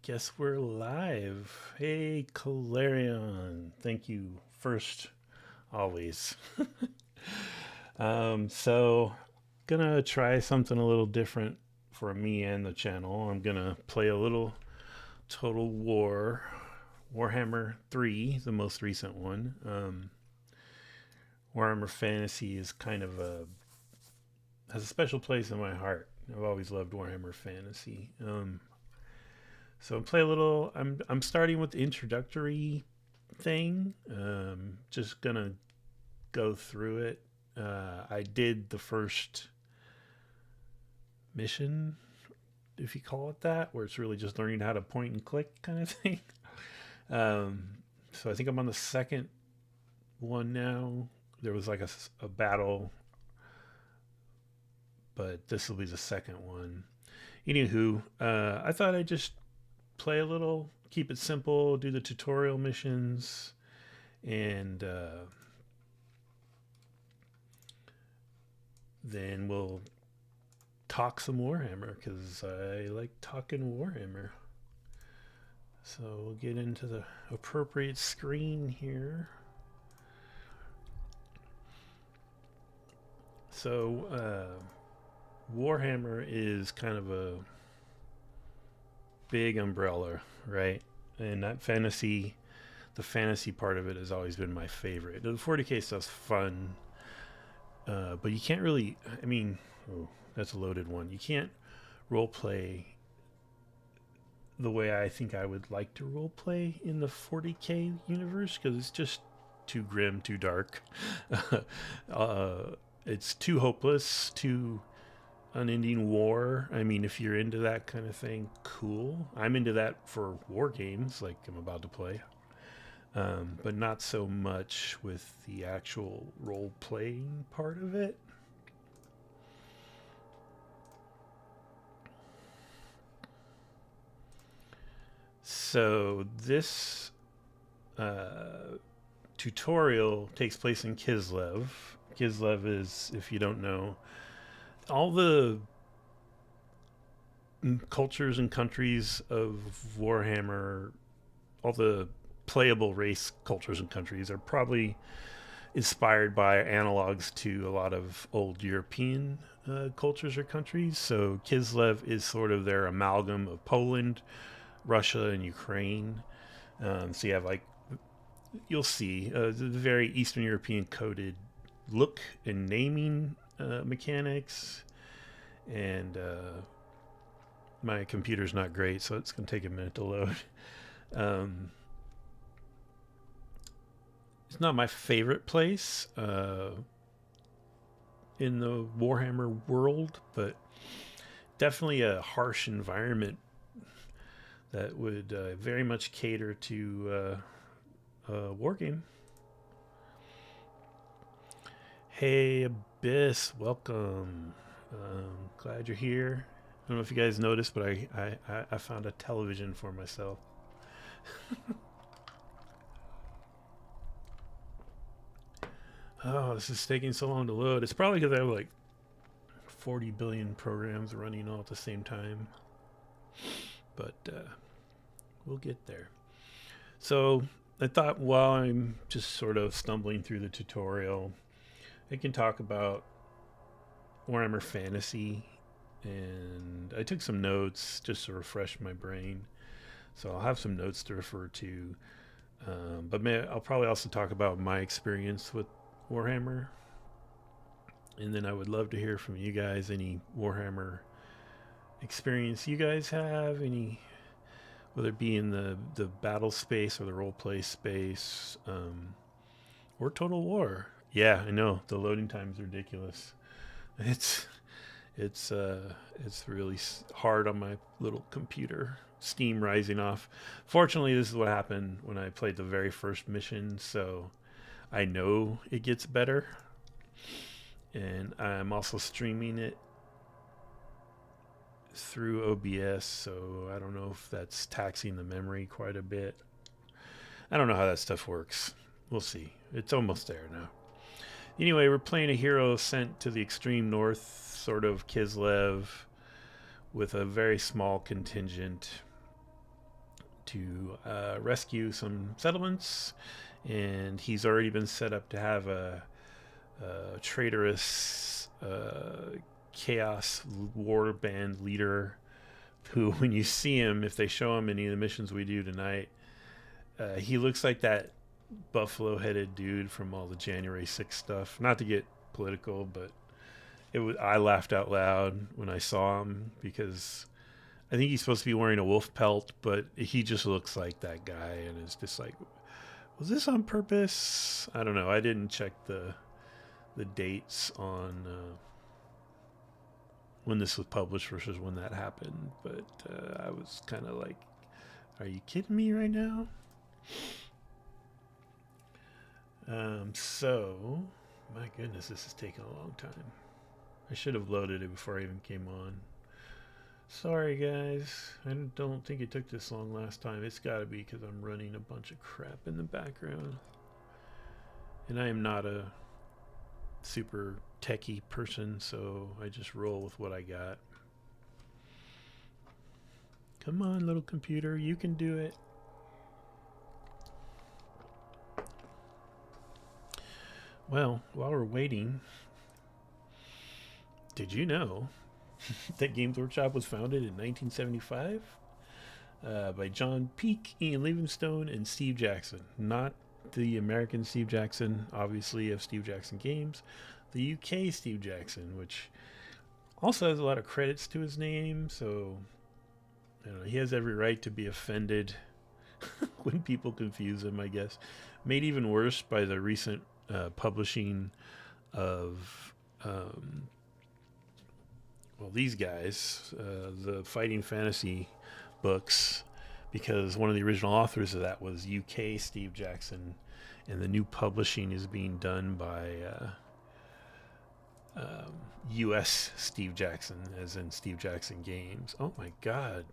Guess we're live. Hey, Calarion. Thank you first, always. So, gonna try something a little different for me and the channel. I'm gonna play a little Total War, Warhammer 3, the most recent one. Warhammer Fantasy is kind of has a special place in my heart. I've always loved Warhammer Fantasy. So play a little. I'm starting with the introductory thing. Just gonna go through it. I did the first mission, if you call it that, where it's really just learning how to point and click kind of thing. So I think I'm on the second one now. There was like a battle, but this will be the second one. Anywho, I thought I'd just play a little, keep it simple, do the tutorial missions, and then we'll talk some Warhammer, because I like talking Warhammer. So we'll get into the appropriate screen here. So Warhammer is kind of a big umbrella, right? And that fantasy, the fantasy part of it has always been my favorite. The 40k stuff's fun, but you can't really, I mean, oh, that's a loaded one. You can't role play the way I think I would like to role play in the 40k universe, because it's just too grim, too dark. It's too hopeless, too unending war. I mean, if you're into that kind of thing, cool. I'm into that for war games like I'm about to play, but not so much with the actual role-playing part of it. So this tutorial takes place in Kislev. Kislev is, if you don't know, all the cultures and countries of Warhammer, all the playable race cultures and countries are probably inspired by analogs to a lot of old European cultures or countries. So Kislev is sort of their amalgam of Poland, Russia, and Ukraine. So you have, like, you'll see the very Eastern European coded look and naming mechanics, and my computer's not great, so it's going to take a minute to load. It's not my favorite place in the Warhammer world, but definitely a harsh environment that would very much cater to a war game. Hey, Abyss, welcome. Glad you're here. I don't know if you guys noticed, but I found a television for myself. Oh, this is taking so long to load. It's probably because I have like 40 billion programs running all at the same time. But we'll get there. So I thought, while I'm just sort of stumbling through the tutorial, I can talk about Warhammer Fantasy, and I took some notes just to refresh my brain, so I'll have some notes to refer to, but I'll probably also talk about my experience with Warhammer, and then I would love to hear from you guys, any Warhammer experience you guys have, any, whether it be in the battle space or the roleplay space, or Total War. Yeah, I know the loading time is ridiculous. It's really hard on my little computer. Steam rising off. Fortunately, this is what happened when I played the very first mission, so I know it gets better. And I'm also streaming it through OBS, so I don't know if that's taxing the memory quite a bit. I don't know how that stuff works. We'll see. It's almost there now. Anyway, we're playing a hero sent to the extreme north, sort of Kislev, with a very small contingent. to rescue some settlements, and he's already been set up to have a traitorous chaos war band leader who, when you see him, if they show him any of the missions we do tonight, he looks like that buffalo-headed dude from all the January 6th stuff. Not to get political, but I laughed out loud when I saw him, because I think he's supposed to be wearing a wolf pelt, but he just looks like that guy, and it's just like, was this on purpose? I don't know. I didn't check the dates on when this was published versus when that happened, but I was kind of like, are you kidding me right now? So, my goodness, this is taking a long time. I should have loaded it before I even came on. Sorry, guys. I don't think it took this long last time. It's got to be because I'm running a bunch of crap in the background. And I am not a super techie person, so I just roll with what I got. Come on, little computer. You can do it. Well, while we're waiting, did you know that Games Workshop was founded in 1975 by John Peake, Ian Livingstone, and Steve Jackson? Not the American Steve Jackson, obviously, of Steve Jackson Games. The UK Steve Jackson, which also has a lot of credits to his name, so he has every right to be offended when people confuse him, I guess. Made even worse by the recent publishing of these guys, the Fighting Fantasy books, because one of the original authors of that was UK Steve Jackson, and the new publishing is being done by US Steve Jackson, as in Steve Jackson Games. Oh my god,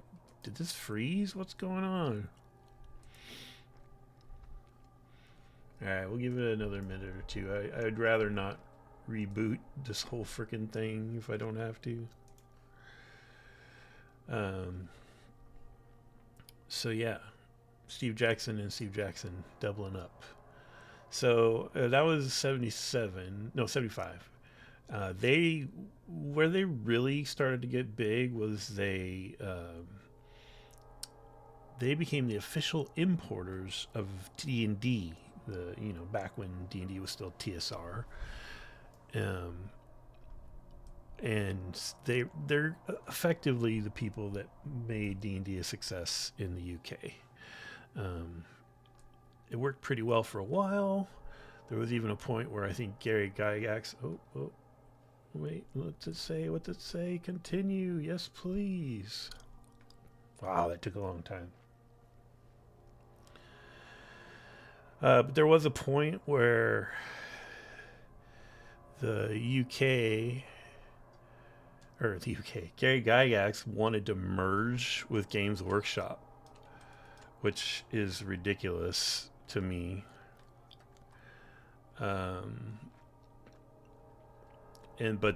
did this freeze? What's going on? Alright, we'll give it another minute or two. I'd rather not reboot this whole frickin' thing if I don't have to. So yeah, Steve Jackson and Steve Jackson doubling up. So that was 75. Where they really started to get big was they became the official importers of D&D. Back when D&D was still TSR, and they're effectively the people that made D&D a success in the UK. It worked pretty well for a while. There was even a point where I think Gary Gygax. Wait, what's it say? What's it say? Continue. Yes, please. Wow, that took a long time. But there was a point where Gary Gygax wanted to merge with Games Workshop, which is ridiculous to me. But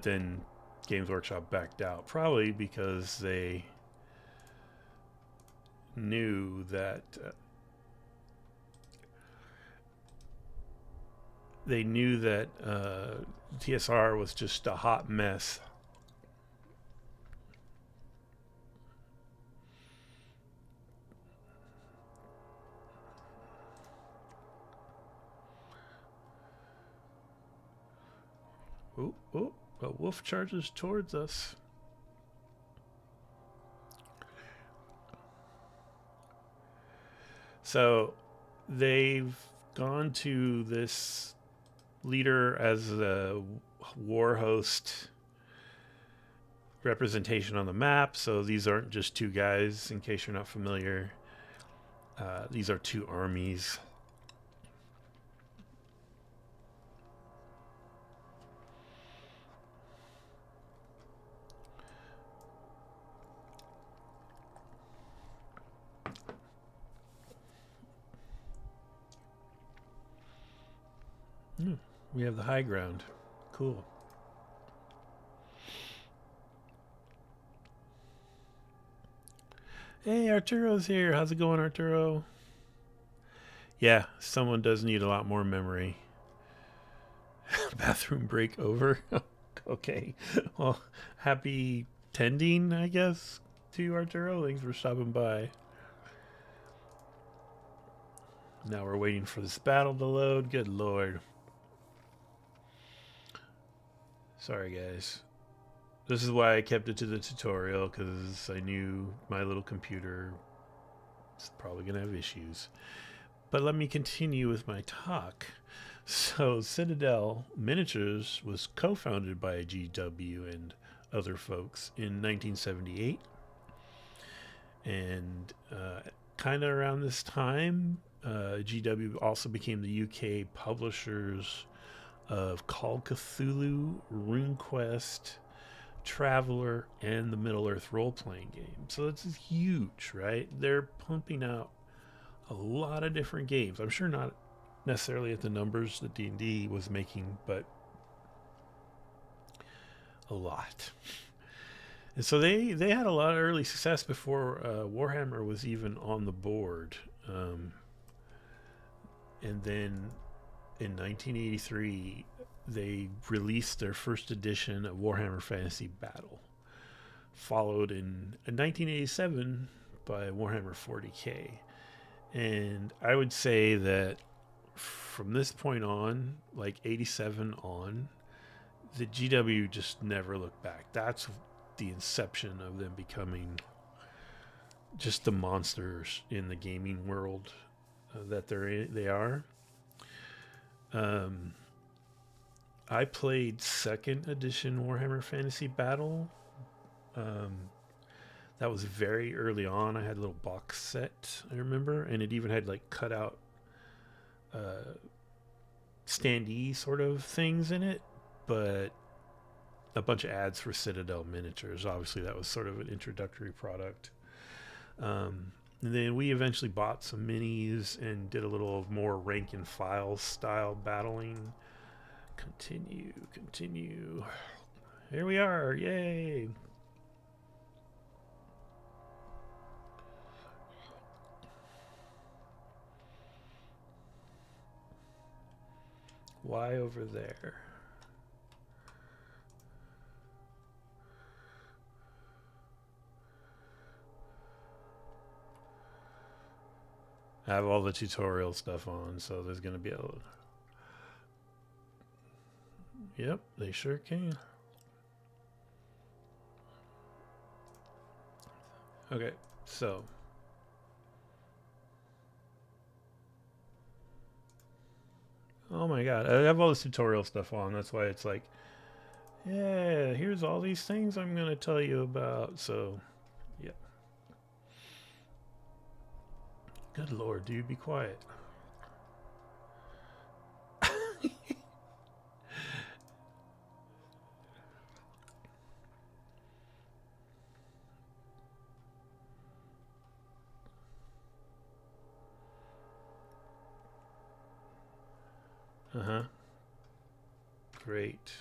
then Games Workshop backed out, probably because they knew that TSR was just a hot mess. Oh, a wolf charges towards us. So they've gone to this leader as a war host representation on the map. So these aren't just two guys, in case you're not familiar. These are two armies. We have the high ground. Cool. Hey, Arturo's here. How's it going, Arturo? Yeah, someone does need a lot more memory. Bathroom break over. Okay. Well, happy tending, I guess, to Arturo. Thanks for stopping by. Now we're waiting for this battle to load. Good lord. Sorry, guys. This is why I kept it to the tutorial, because I knew my little computer is probably going to have issues. But let me continue with my talk. So, Citadel Miniatures was co-founded by GW and other folks in 1978. And kind of around this time, GW also became the UK publishers of Call Cthulhu, RuneQuest, Traveler, and the Middle-earth role-playing game. So it's huge, right? They're pumping out a lot of different games. I'm sure not necessarily at the numbers that D&D was making, but a lot. And so they had a lot of early success before Warhammer was even on the board. And then in 1983, they released their first edition of Warhammer Fantasy Battle, followed in 1987 by Warhammer 40K. And I would say that from this point on, like 87 on, the GW just never looked back. That's the inception of them becoming just the monsters in the gaming world that they are. I played second edition Warhammer Fantasy Battle. That was very early on. I had a little box set, I remember, and it even had like cut out standee sort of things in it, but a bunch of ads for Citadel Miniatures. Obviously, that was sort of an introductory product. And then we eventually bought some minis and did a little more rank and file style battling. Continue. Here we are. Yay. Why over there? I have all the tutorial stuff on, so there's going to be a... Yep, they sure can. Okay, so... Oh my god, I have all this tutorial stuff on, that's why it's like, yeah, here's all these things I'm going to tell you about, so, yeah. Good lord, dude, be quiet. Uh-huh. Great.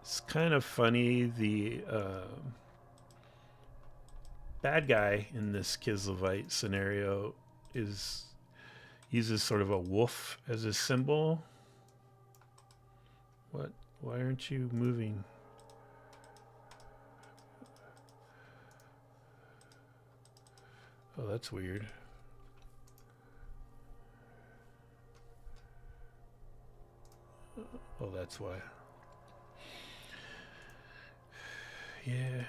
It's kind of funny, the bad guy in this Kislevite scenario uses sort of a wolf as a symbol. What? Why aren't you moving? Oh, that's weird. Oh, that's why. Yeah.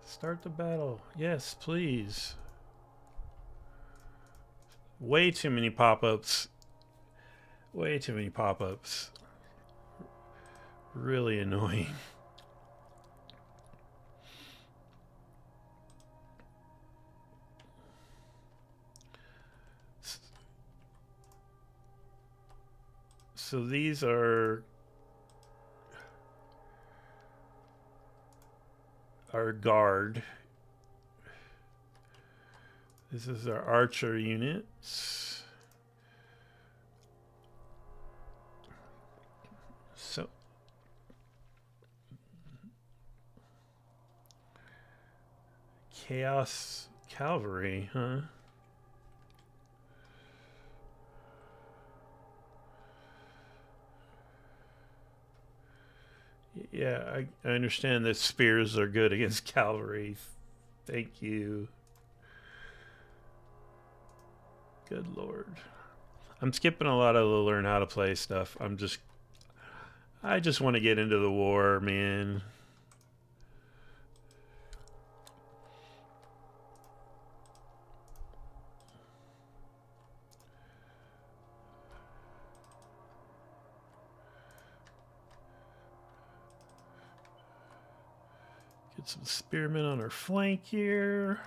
Start the battle. Yes, please. Way too many pop-ups. Way too many pop-ups. really annoying. So these are our guard. This is our archer units. So Chaos Cavalry, huh? Yeah, I understand that spears are good against cavalry. Thank you. Good lord. I'm skipping a lot of the learn how to play stuff. I just want to get into the war, man. Get some spearmen on our flank here.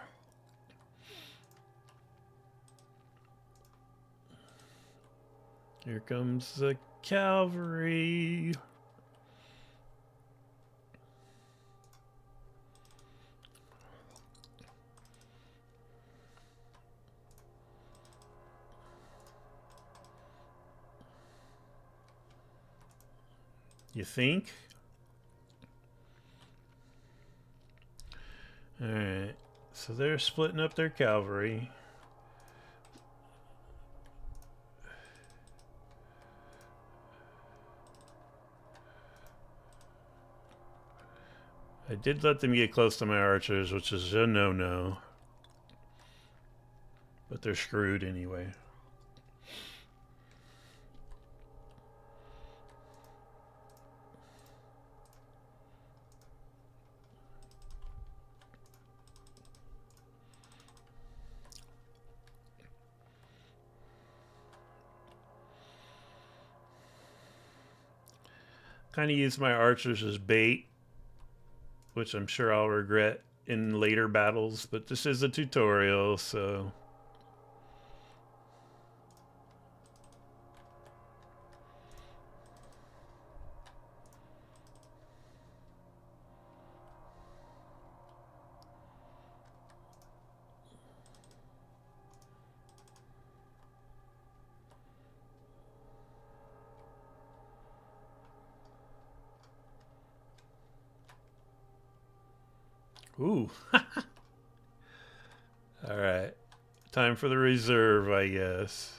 Here comes the cavalry. You think? Alright, so they're splitting up their cavalry. I did let them get close to my archers, which is a no-no. But they're screwed anyway. Kind of use my archers as bait, which I'm sure I'll regret in later battles, but this is a tutorial, so... Ooh. Alright. Time for the reserve, I guess.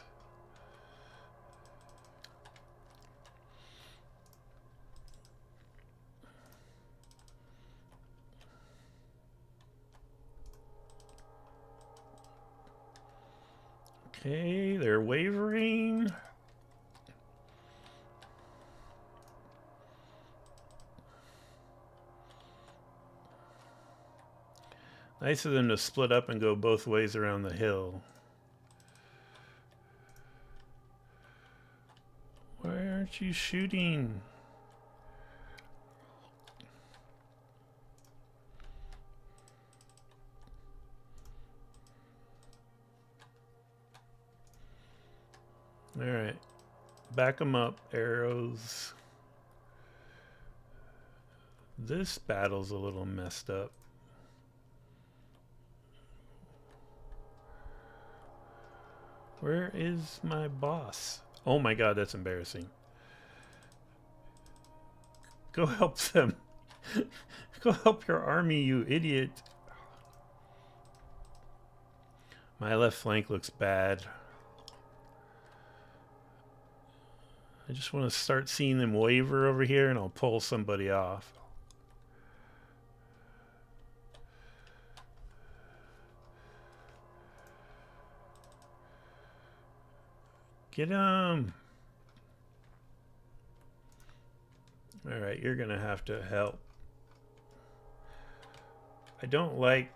Okay, they're wavering. Nice of them to split up and go both ways around the hill. Why aren't you shooting? Alright. Back them up, arrows. This battle's a little messed up. Where is my boss? Oh my god, that's embarrassing. Go help them. Go help your army, you idiot. My left flank looks bad. I just want to start seeing them waver over here and I'll pull somebody off. Get him! Alright, you're gonna have to help. I don't like...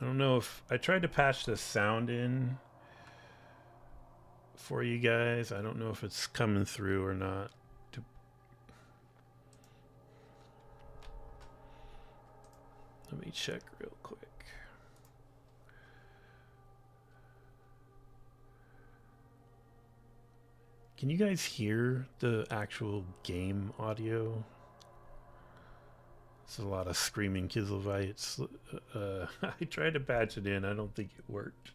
I don't know if... I tried to patch the sound in, for you guys. I don't know if it's coming through or not. Let me check real quick. Can you guys hear the actual game audio? There's a lot of screaming Kizilvites. I tried to patch it in. I don't think it worked.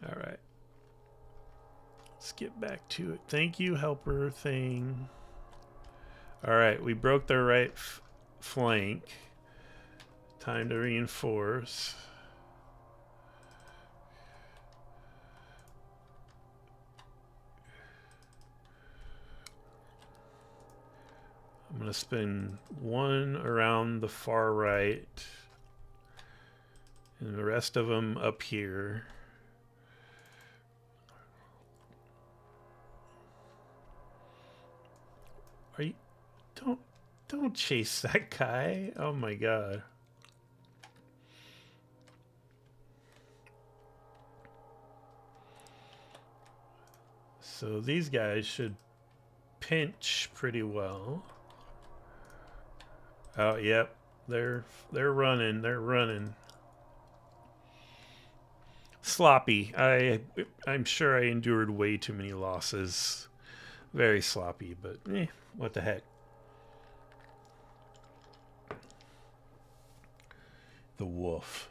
All right. Let's get back to it. Thank you, helper thing. All right, we broke their right flank. Time to reinforce. I'm going to spin one around the far right and the rest of them up here. Are you... Don't chase that guy. Oh my god. So these guys should pinch pretty well. Oh, yep. They're running. They're running. Sloppy. I'm sure I endured way too many losses. Very sloppy, but what the heck. The wolf.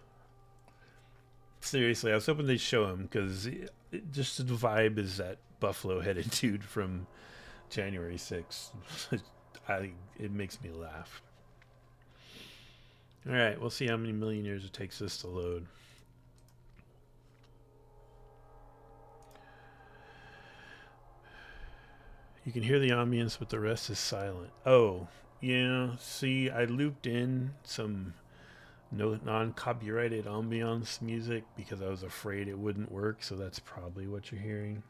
Seriously, I was hoping they'd show him because just the vibe is that buffalo-headed dude from January 6th. It makes me laugh. All right, we'll see how many million years it takes this to load. You can hear the ambience, but the rest is silent. Oh, yeah. See, I looped in some non-copyrighted ambiance music because I was afraid it wouldn't work, so that's probably what you're hearing.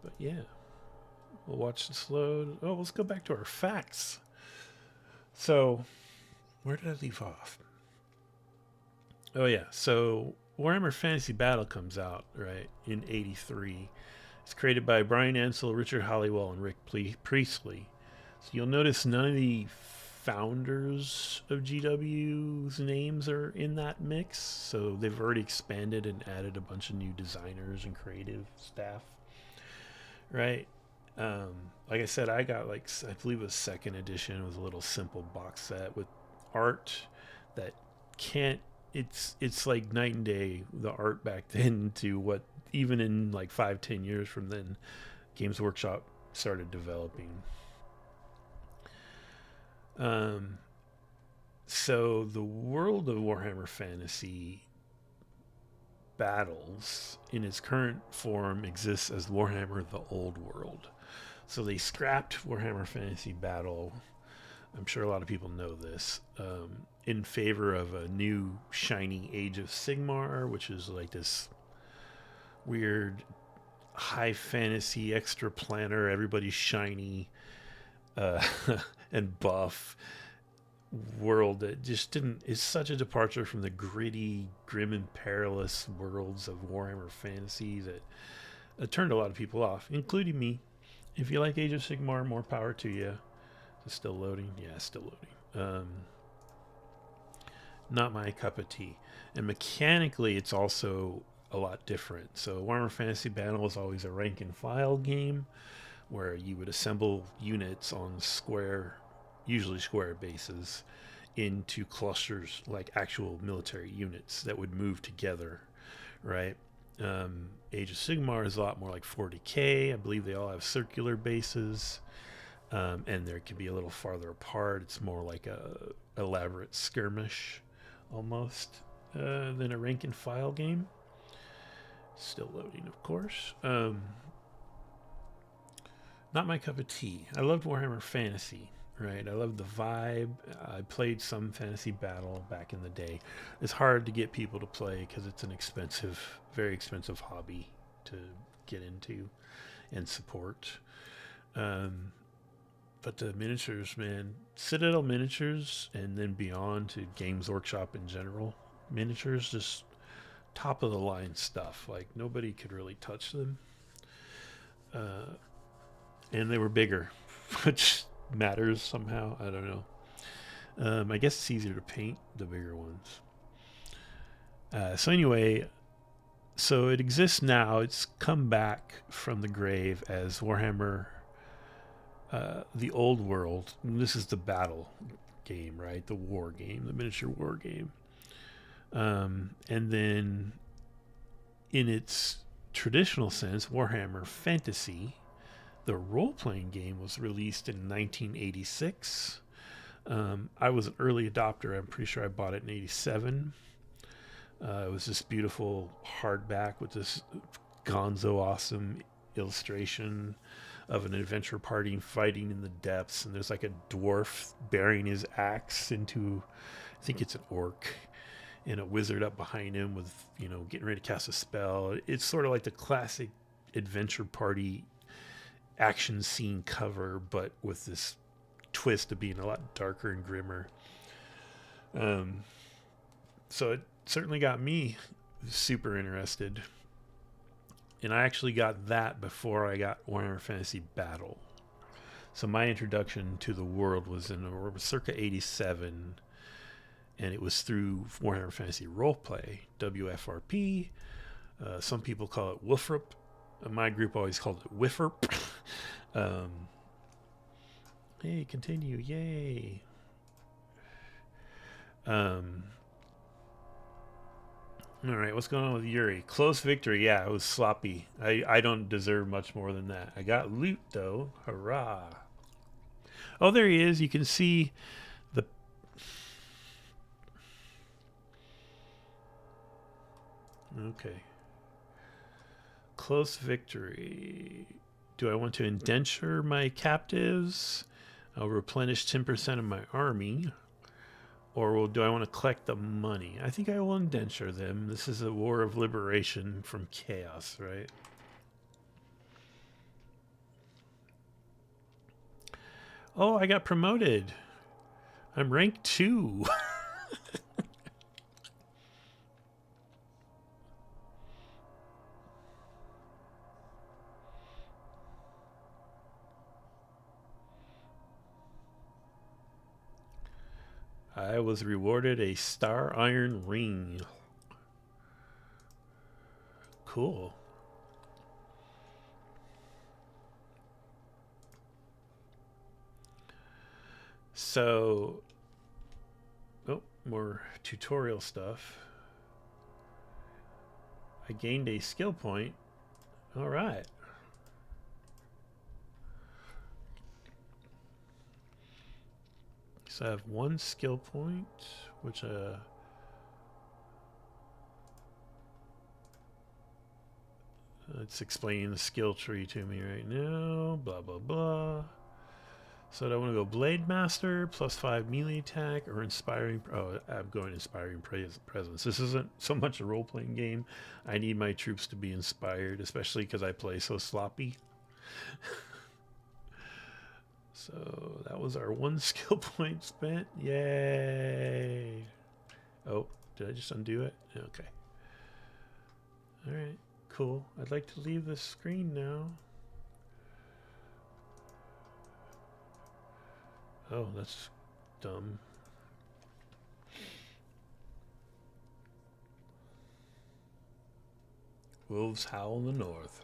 But yeah, we'll watch this load. Oh, let's go back to our facts. So, where did I leave off? Oh yeah, so Warhammer Fantasy Battle comes out, right, in '83. It's created by Brian Ansell, Richard Halliwell, and Rick Priestley. So you'll notice none of the founders of GW's names are in that mix. So they've already expanded and added a bunch of new designers and creative staff, right? Like I said, I got I believe a second edition. It was a little simple box set with art that can't. It's like night and day, the art back then to what even in 5-10 years from then Games Workshop started developing. So the world of Warhammer Fantasy Battles in its current form exists as Warhammer the Old World. So they scrapped Warhammer Fantasy Battle. I'm sure a lot of people know this. In favor of a new shiny Age of Sigmar, which is like this weird high fantasy extra planner, everybody's shiny and buff world that just didn't. It's such a departure from the gritty, grim and perilous worlds of Warhammer Fantasy that it turned a lot of people off, including me. If you like Age of Sigmar, more power to you. Is it still loading? Yeah, still loading. Not my cup of tea. And mechanically, it's also a lot different. So Warhammer Fantasy Battle is always a rank and file game where you would assemble units on usually square bases into clusters, like actual military units that would move together, right? Age of Sigmar is a lot more like 40k. I believe they all have circular bases, and there can be a little farther apart. It's more like a elaborate skirmish almost than a rank and file game. Still loading, of course. Not my cup of tea. I loved Warhammer Fantasy, right? I loved the vibe. I played some Fantasy Battle back in the day. It's hard to get people to play because it's an expensive, very expensive hobby to get into and support. But the miniatures, man, Citadel miniatures and then beyond to Games Workshop in general, miniatures just top of the line stuff. Like nobody could really touch them. And they were bigger, which matters somehow. I don't know. I guess it's easier to paint the bigger ones. So anyway, so it exists now. It's come back from the grave as Warhammer, the Old World. And this is the battle game, right? The war game, the miniature war game. And then in its traditional sense, Warhammer Fantasy, the role-playing game, was released in 1986. I was an early adopter. I'm pretty sure I bought it in 87. It was this beautiful hardback with this gonzo awesome illustration of an adventure party fighting in the depths, and there's like a dwarf bearing his axe into, I think it's an orc, and a wizard up behind him with, you know, getting ready to cast a spell. It's sort of like the classic adventure party action scene cover, but with this twist of being a lot darker and grimmer. So it certainly got me super interested. And I actually got that before I got Warhammer Fantasy Battle. So my introduction to the world was in circa 87, and it was through Warhammer Fantasy Roleplay, WFRP. Some people call it Woofrup. My group always called it Whifferp. Hey, continue, yay. All right, what's going on with Yuri? Close victory. Yeah, it was sloppy. I don't deserve much more than that. I got loot, though. Hurrah. Oh, there he is. You can see the... Okay. Close victory. Do I want to indenture my captives? I'll replenish 10% of my army. Or do I want to collect the money? I think I will indenture them. This is a war of liberation from chaos, right? Oh, I got promoted. I'm rank 2. I was rewarded a star iron ring. Cool. So, oh, more tutorial stuff. I gained a skill point. All right. So I have one skill point, which it's explaining the skill tree to me right now. Blah blah blah. So do I want to go Blade Master plus 5 melee attack or Inspiring? Oh, I'm going Inspiring Presence. This isn't so much a role-playing game. I need my troops to be inspired, especially because I play so sloppy. So that was our one skill point spent. Yay. Oh, did I just undo it? Okay. All right, cool. I'd like to leave the screen now. Oh, that's dumb. Wolves howl in the north.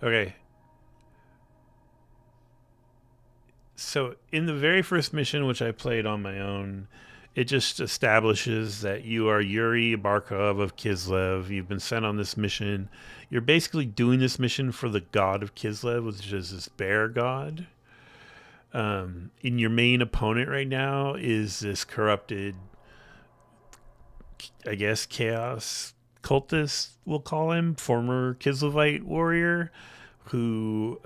Okay. So in the very first mission, which I played on my own, it just establishes that you are Yuri Barkov of Kislev. You've been sent on this mission. You're basically doing this mission for the god of Kislev, which is this bear god. And your main opponent right now is this corrupted, I guess, chaos cultist, we'll call him, former Kislevite warrior, who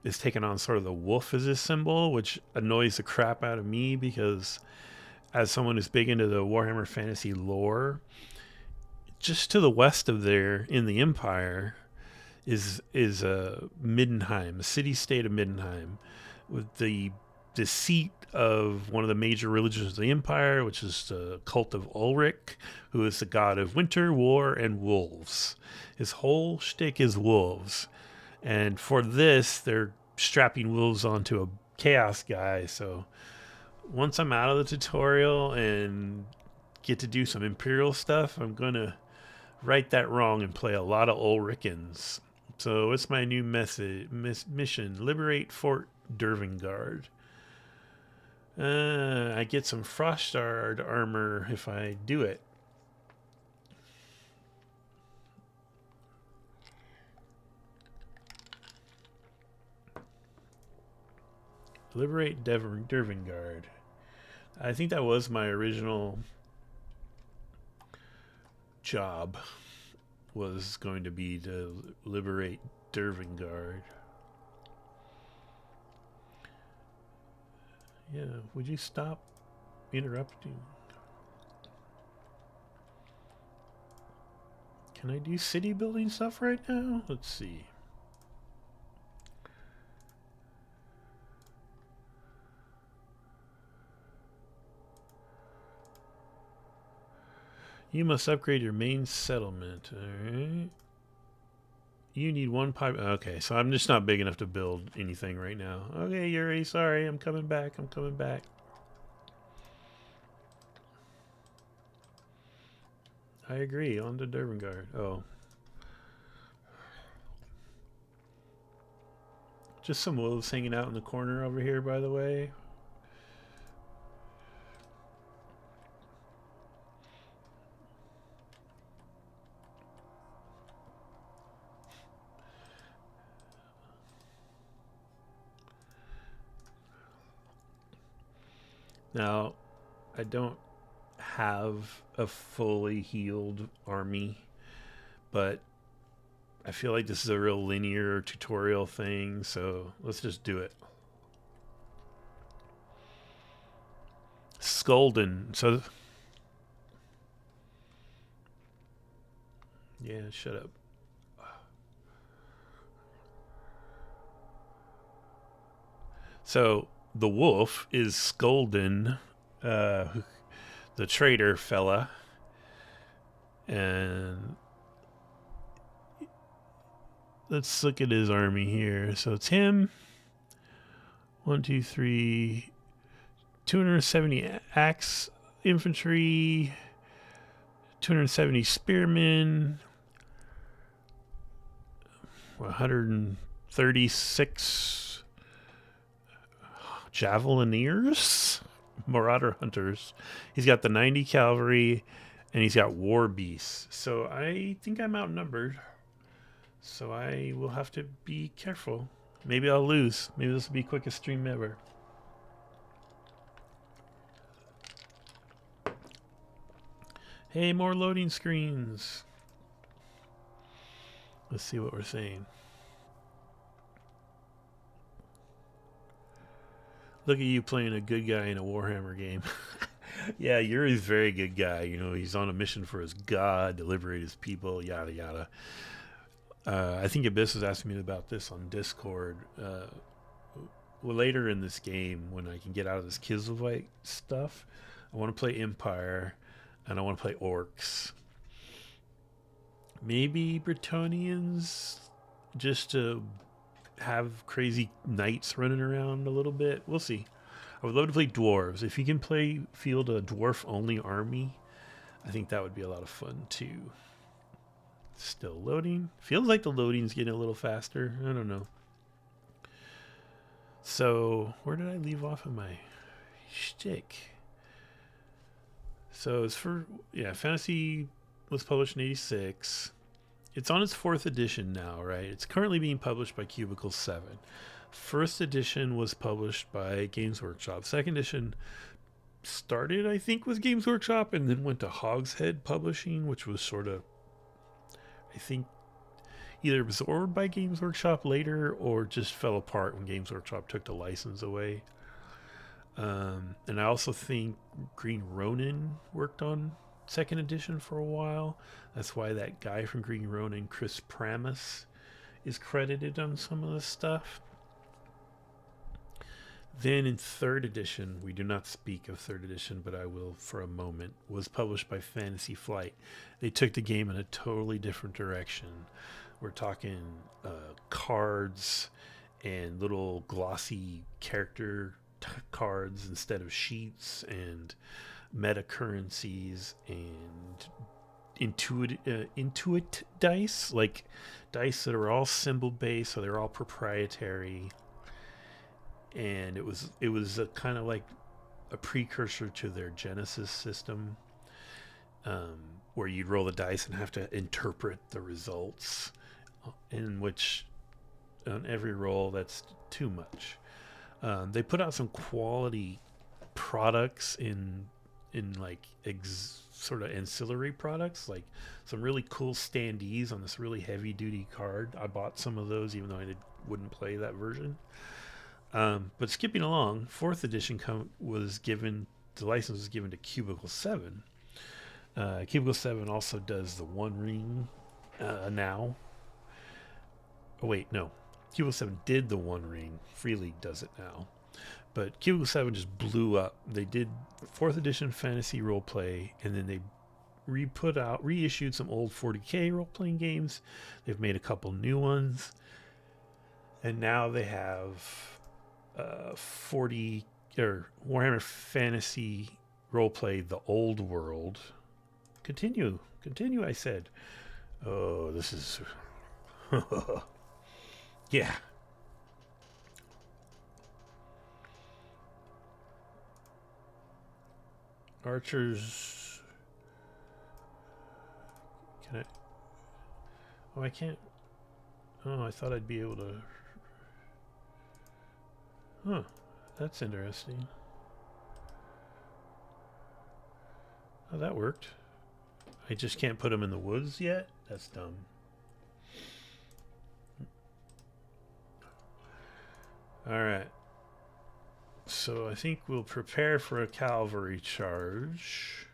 is taking on sort of the wolf as his symbol, which annoys the crap out of me because as someone who's big into the Warhammer Fantasy lore, just to the west of there in the Empire is Middenheim, a city-state of Middenheim, with the seat of one of the major religions of the Empire, which is the cult of Ulrich, who is the god of winter, war, and wolves. His whole shtick is wolves. And for this, they're strapping wolves onto a chaos guy. So once I'm out of the tutorial and get to do some Imperial stuff, I'm going to right that wrong and play a lot of Ulrichans. So what's my new mission? Liberate Fort Dervingard. I get some Frostguard armor if I do it. Liberate Dervingard. I think that was my original job, was going to be to liberate Dervingard. Yeah, would you stop interrupting? Can I do city building stuff right now? Let's see. You must upgrade your main settlement. Alright. You need one pipe. Okay, so I'm just not big enough to build anything right now. Okay, Yuri, sorry. I'm coming back. I'm coming back. I agree. On to Dervingard. Oh. Just some wolves hanging out in the corner over here, by the way. Now, I don't have a fully healed army, but I feel like this is a real linear tutorial thing, so let's just do it. Skolden. So, yeah, shut up. So, the wolf is Skolden, the traitor fella, and let's look at his army here. So it's him. 1, 2, 3, 270 axe infantry, 270 spearmen, 136 Javelineers, Marauder Hunters. He's got the 90 cavalry, and he's got war beasts. So I think I'm outnumbered. So I will have to be careful. Maybe I'll lose. Maybe this will be the quickest stream ever. Hey, more loading screens. Let's see what we're saying. Look at you playing a good guy in a Warhammer game. Yeah, Yuri's a very good guy. You know, he's on a mission for his god to liberate his people, yada, yada. I think Abyss was asking me about this on Discord. Well, later in this game, when I can get out of this Kislevites stuff, I want to play Empire, and I want to play Orcs. Maybe Bretonnians, just to have crazy knights running around a little bit. We'll see. I would love to play dwarves. If you can field a dwarf only army, I think that would be a lot of fun too. Still loading. Feels like the loading's getting a little faster. I don't know. So where did I leave off of my shtick? So it's for, yeah, Fantasy was published in 86. It's on its 4th edition now, right? It's currently being published by Cubicle 7. First edition was published by Games Workshop. Second edition started, I think, with Games Workshop and then went to Hogshead Publishing, which was sort of, I think, either absorbed by Games Workshop later or just fell apart when Games Workshop took the license away. And I also think Green Ronin worked on second edition for a while. That's why that guy from Green Ronin, Chris Pramas, is credited on some of the stuff. Then in third edition, we do not speak of third edition, but I will for a moment, was published by Fantasy Flight. They took the game in a totally different direction. We're talking cards and little glossy character cards instead of sheets, and meta currencies, and intuit dice, like dice that are all symbol based, so they're all proprietary. And it was a kind of like a precursor to their Genesis system, where you'd roll the dice and have to interpret the results, in which on every roll that's too much. They put out some quality products in like sort of ancillary products, like some really cool standees on this really heavy duty card. I bought some of those even though I wouldn't play that version. But skipping along, 4th edition was given, the license was given to Cubicle 7. Cubicle 7 also does the One Ring now. Oh wait, no. Cubicle 7 did the One Ring. Free League does it now. But Cubicle 7 just blew up. They did 4th edition fantasy roleplay, and then they reissued some old 40K role-playing games. They've made a couple new ones. And now they have 40 or Warhammer Fantasy roleplay, the Old World. Continue, I said. Oh, this is yeah. Archers. Can I? Oh, I can't. Oh, I thought I'd be able to. Huh, that's interesting. Oh, that worked. I just can't put them in the woods yet? That's dumb. Alright. So I think we'll prepare for a cavalry charge.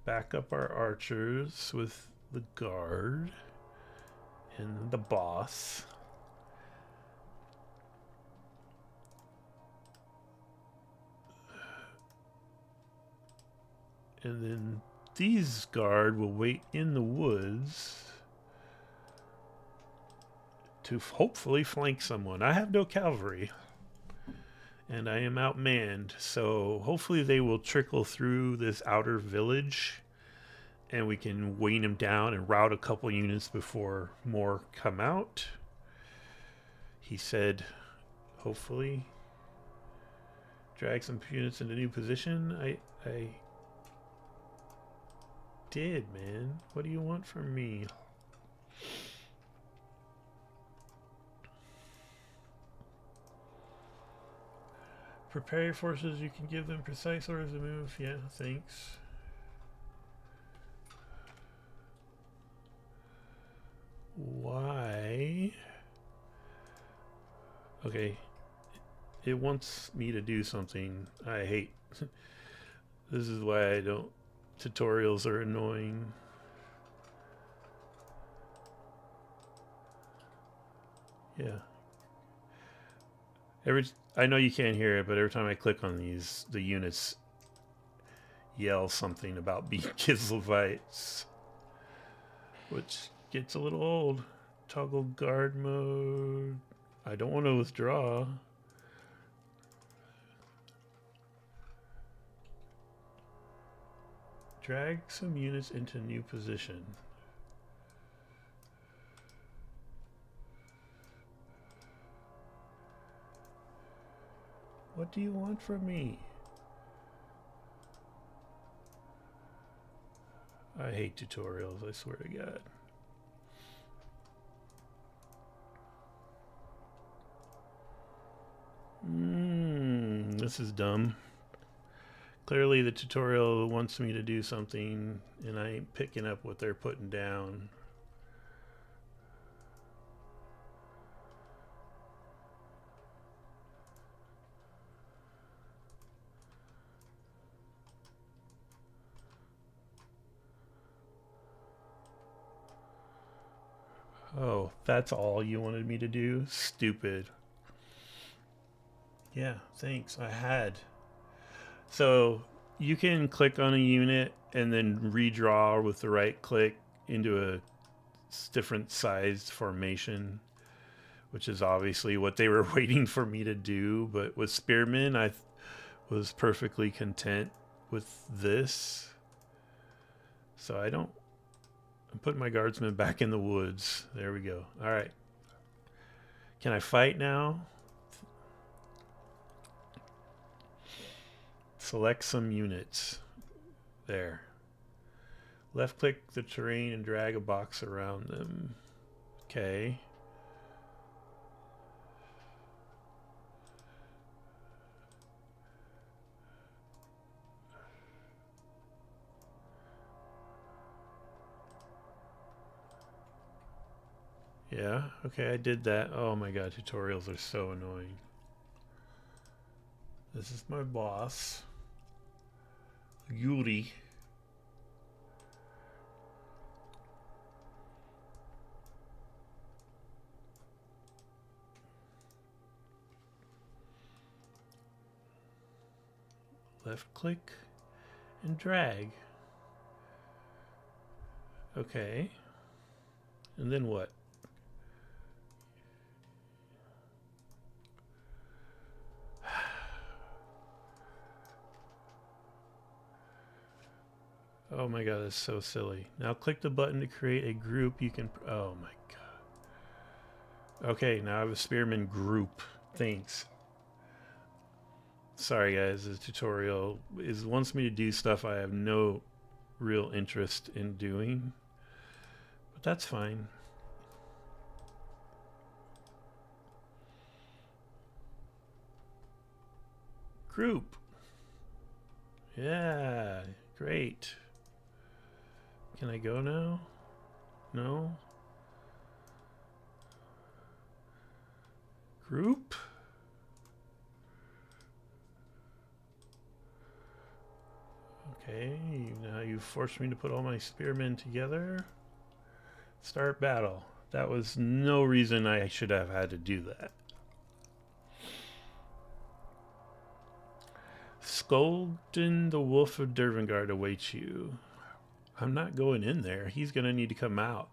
Back up our archers with the guard and the boss. And then these guard will wait in the woods to hopefully flank someone. I have no cavalry, and I am outmanned, so hopefully they will trickle through this outer village, and we can wean them down and rout a couple units before more come out. He said, hopefully, drag some units into new position. I did, man. What do you want from me? Prepare your forces. You can give them precise orders to move. Yeah, thanks. Why? Okay. It wants me to do something I hate. This is why I don't. Tutorials are annoying. Yeah. I know you can't hear it, but every time I click on these, the units yell something about being Kislevites, which gets a little old. Toggle guard mode. I don't want to withdraw. Drag some units into new position. What do you want from me? I hate tutorials, I swear to God. This is dumb. Clearly the tutorial wants me to do something, and I ain't picking up what they're putting down. Oh, that's all you wanted me to do? Stupid. Yeah, thanks. I had. So you can click on a unit and then redraw with the right click into a different sized formation, which is obviously what they were waiting for me to do. But with Spearmen, I was perfectly content with this. So I'm putting my guardsmen back in the woods. There we go. All right. Can I fight now? Select some units. There. Left click the terrain and drag a box around them. Okay. Yeah, okay, I did that. Oh my god, tutorials are so annoying. This is my boss, Yuri. Left click and drag. Okay. And then what? Oh my god, that's so silly. Now click the button to create a group. You can... Oh my god. Okay, now I have a Spearman group. Thanks. Sorry guys, the tutorial wants me to do stuff I have no real interest in doing. But that's fine. Group. Yeah, great. Can I go now? No? Group? Okay, now you forced me to put all my spearmen together. Start battle. That was no reason I should have had to do that. Skolden the Wolf of Dervengard awaits you. I'm not going in there. He's going to need to come out.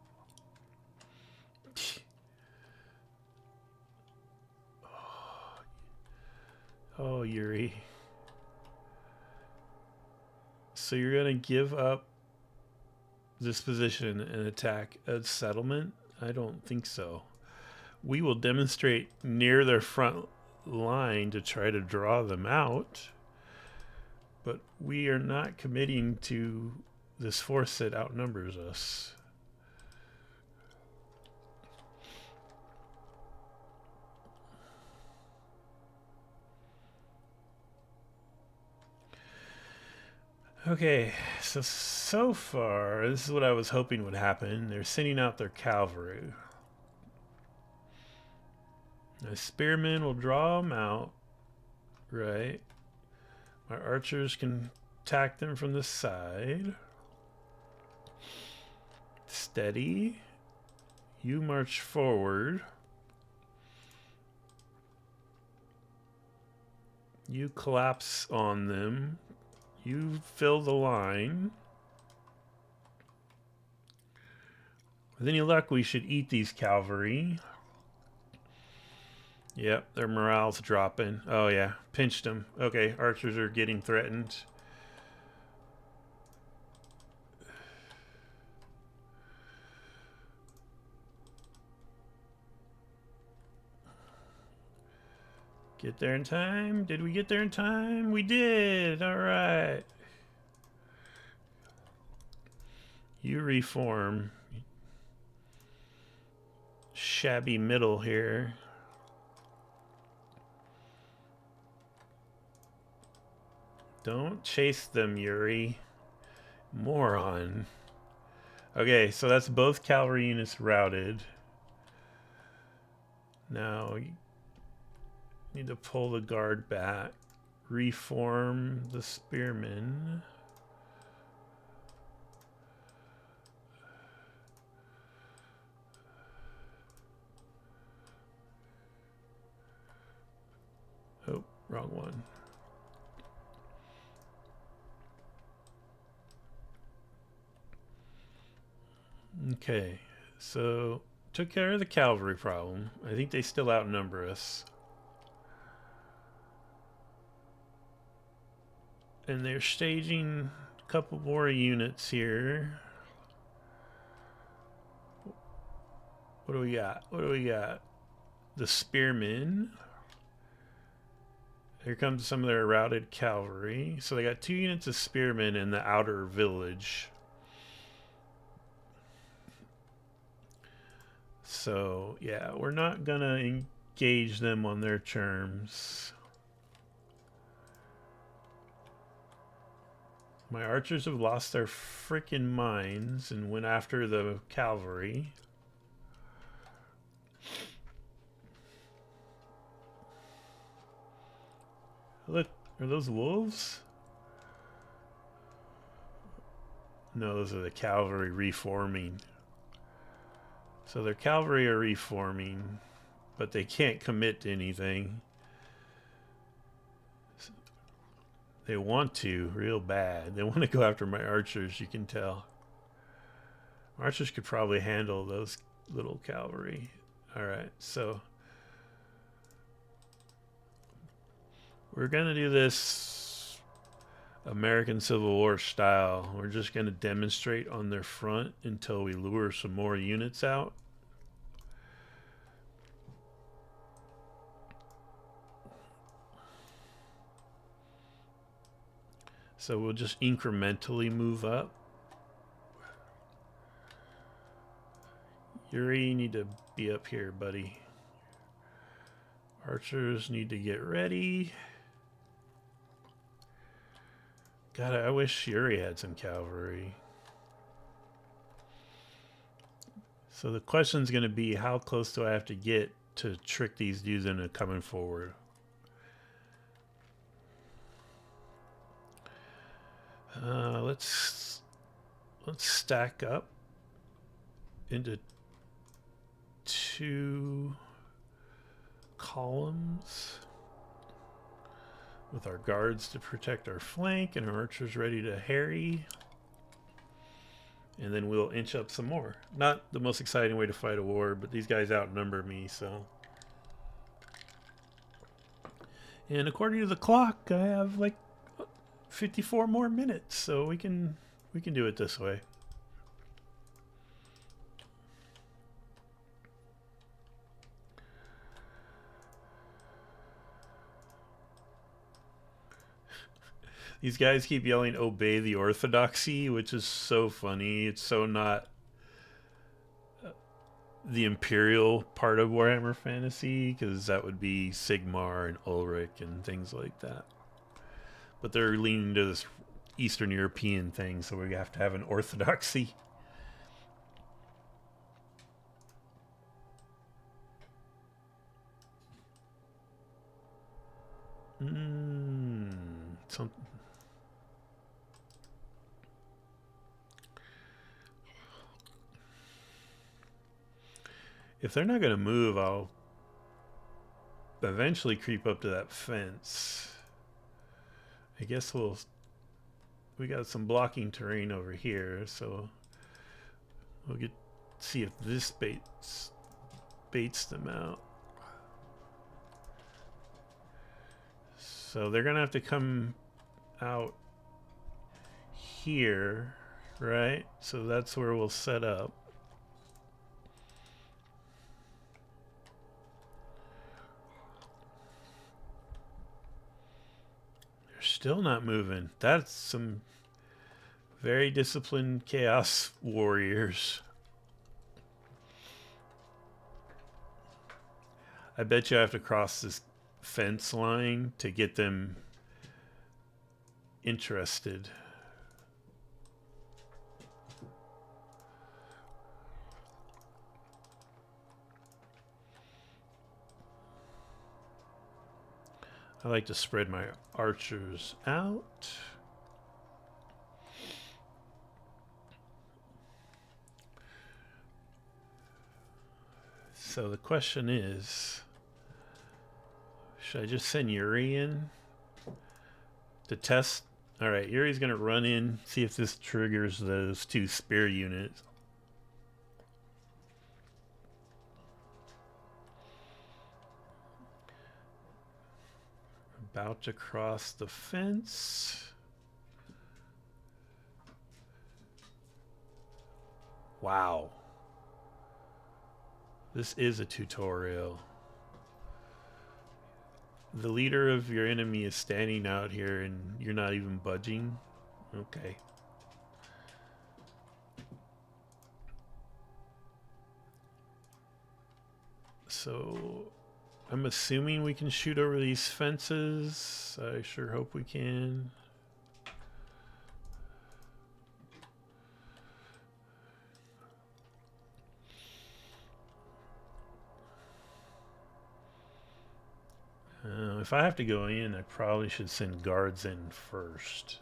Oh, Yuri. So you're going to give up this position and attack a settlement? I don't think so. We will demonstrate near their front line to try to draw them out. But we are not committing to this force that outnumbers us. Okay, so far, this is what I was hoping would happen. They're sending out their cavalry. The spearmen will draw them out, right? My archers can attack them from the side. Steady. You march forward. You collapse on them. You fill the line. With any luck, we should eat these cavalry. Yep, their morale's dropping. Oh yeah, pinched them. Okay, archers are getting threatened. Get there in time? Did we get there in time? We did! Alright. You reform. Shabby middle here. Don't chase them, Yuri. Moron. Okay, so that's both cavalry units routed. Now, you need to pull the guard back. Reform the spearmen. Wrong one. Okay, so took care of the cavalry problem. I think they still outnumber us. And they're staging a couple more units here. What do we got? What do we got? The spearmen. Here comes some of their routed cavalry. So they got 2 units of spearmen in the outer village. So, yeah, we're not gonna engage them on their terms. My archers have lost their freaking minds and went after the cavalry. Look, are those wolves? No, those are the cavalry reforming. So their cavalry are reforming, but they can't commit to anything. They want to real bad. They want to go after my archers, you can tell. My archers could probably handle those little cavalry. Alright, so we're going to do this American Civil War style. We're just going to demonstrate on their front until we lure some more units out. So we'll just incrementally move up. Yuri, you need to be up here, buddy. Archers need to get ready. God, I wish Yuri had some cavalry. So the question's going to be, how close do I have to get to trick these dudes into coming forward? Let's stack up into 2 columns with our guards to protect our flank and our archers ready to harry. And then we'll inch up some more. Not the most exciting way to fight a war, but these guys outnumber me, so. And according to the clock, I have like 54 more minutes, so we can do it this way. These guys keep yelling, "Obey the orthodoxy," which is so funny. It's so not the Imperial part of Warhammer Fantasy, because that would be Sigmar and Ulrich and things like that. But they're leaning to this Eastern European thing, so we have to have an orthodoxy. Something. If they're not going to move, I'll eventually creep up to that fence. I guess we got some blocking terrain over here, so we'll see if this baits them out. So they're gonna have to come out here, right? So that's where we'll set up. They're still not moving. That's some very disciplined chaos warriors. I bet you I have to cross this fence line to get them interested. I like to spread my archers out. So the question is, Should I just send Yuri in to test? Alright, Yuri's gonna run in, see if this triggers those 2 spear units. About to cross the fence. Wow. This is a tutorial. The leader of your enemy is standing out here and you're not even budging? Okay. So, I'm assuming we can shoot over these fences. I sure hope we can. If I have to go in, I probably should send guards in first.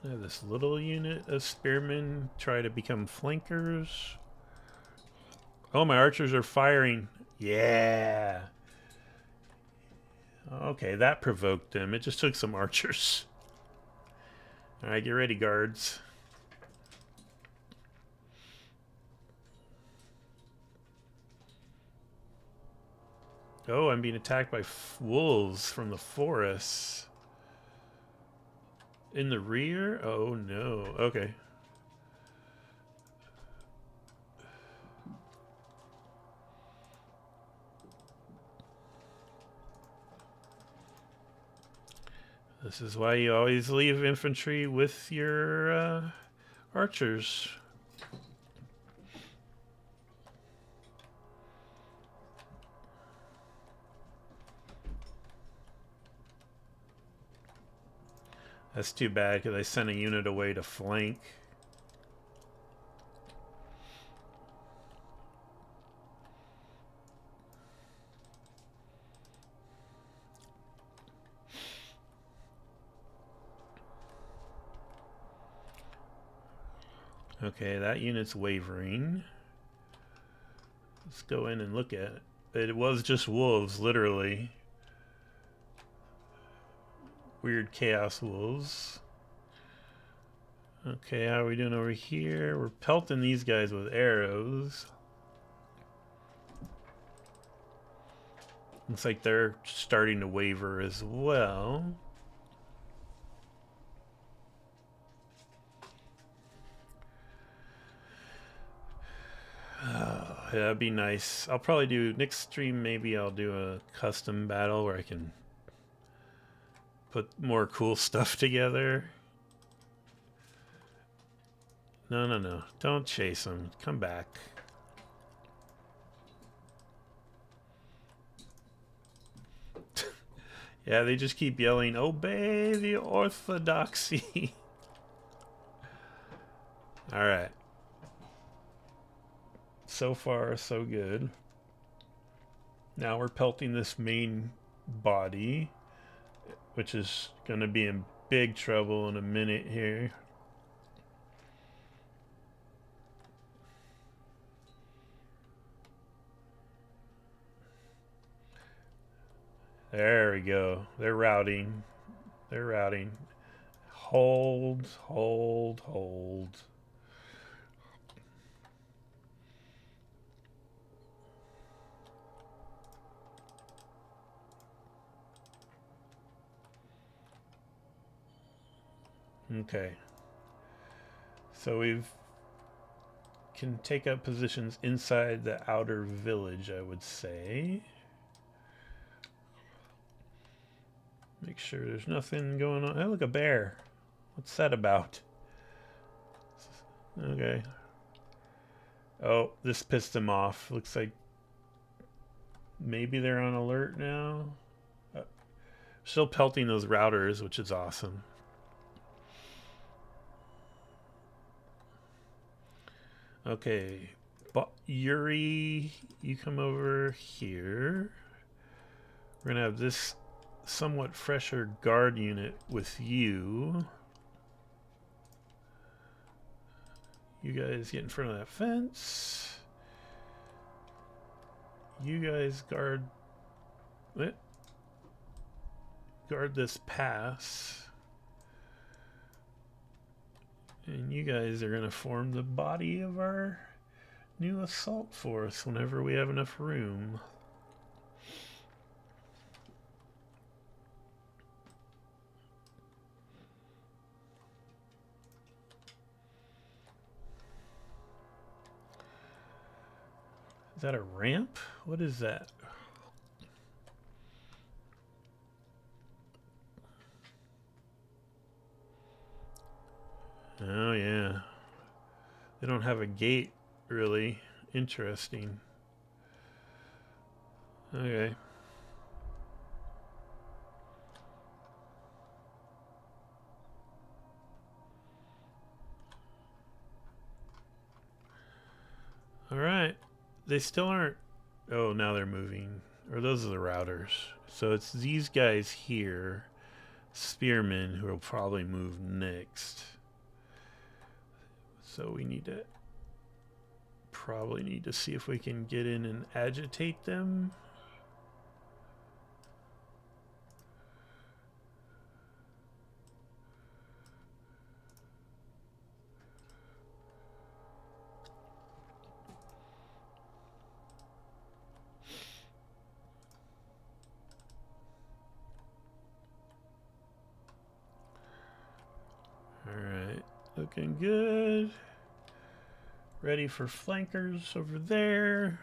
I have this little unit of spearmen try to become flankers. Oh, my archers are firing. Yeah. Okay, that provoked them. It just took some archers. Alright, get ready, guards. Oh, I'm being attacked by wolves from the forest. In the rear? Oh no. Okay. This is why you always leave infantry with your archers. That's too bad because I sent a unit away to flank. Okay, that unit's wavering. Let's go in and look at it. It was just wolves, literally. Weird chaos wolves. Okay, how are we doing over here? We're pelting these guys with arrows. Looks like they're starting to waver as well. Oh, yeah, that'd be nice. I'll probably do next stream. Maybe I'll do a custom battle where I can put more cool stuff together. No, no, no. Don't chase them. Come back. Yeah, they just keep yelling, "Obey the orthodoxy." Alright. So far, so good. Now we're pelting this main body, which is going to be in big trouble in a minute here. There we go. They're routing. They're routing. Hold, hold, hold. Okay. So we've can take up positions inside the outer village, I would say. Make sure there's nothing going on. Oh, look, a bear. What's that about? Okay. Oh, this pissed them off. Looks like maybe they're on alert now. Still pelting those routers, which is awesome. Okay. Yuri, you come over here. We're going to have this somewhat fresher guard unit with you. You guys get in front of that fence. You guys guard this pass. And you guys are going to form the body of our new assault force whenever we have enough room. Is that a ramp? What is that? Oh yeah. They don't have a gate, really. Interesting. Okay. Alright. They still aren't... Oh, now they're moving. Or those are the routers. So it's these guys here, spearmen, who will probably move next. So we need to... Probably need to see if we can get in and agitate them. Alright, looking good. Ready for flankers over there.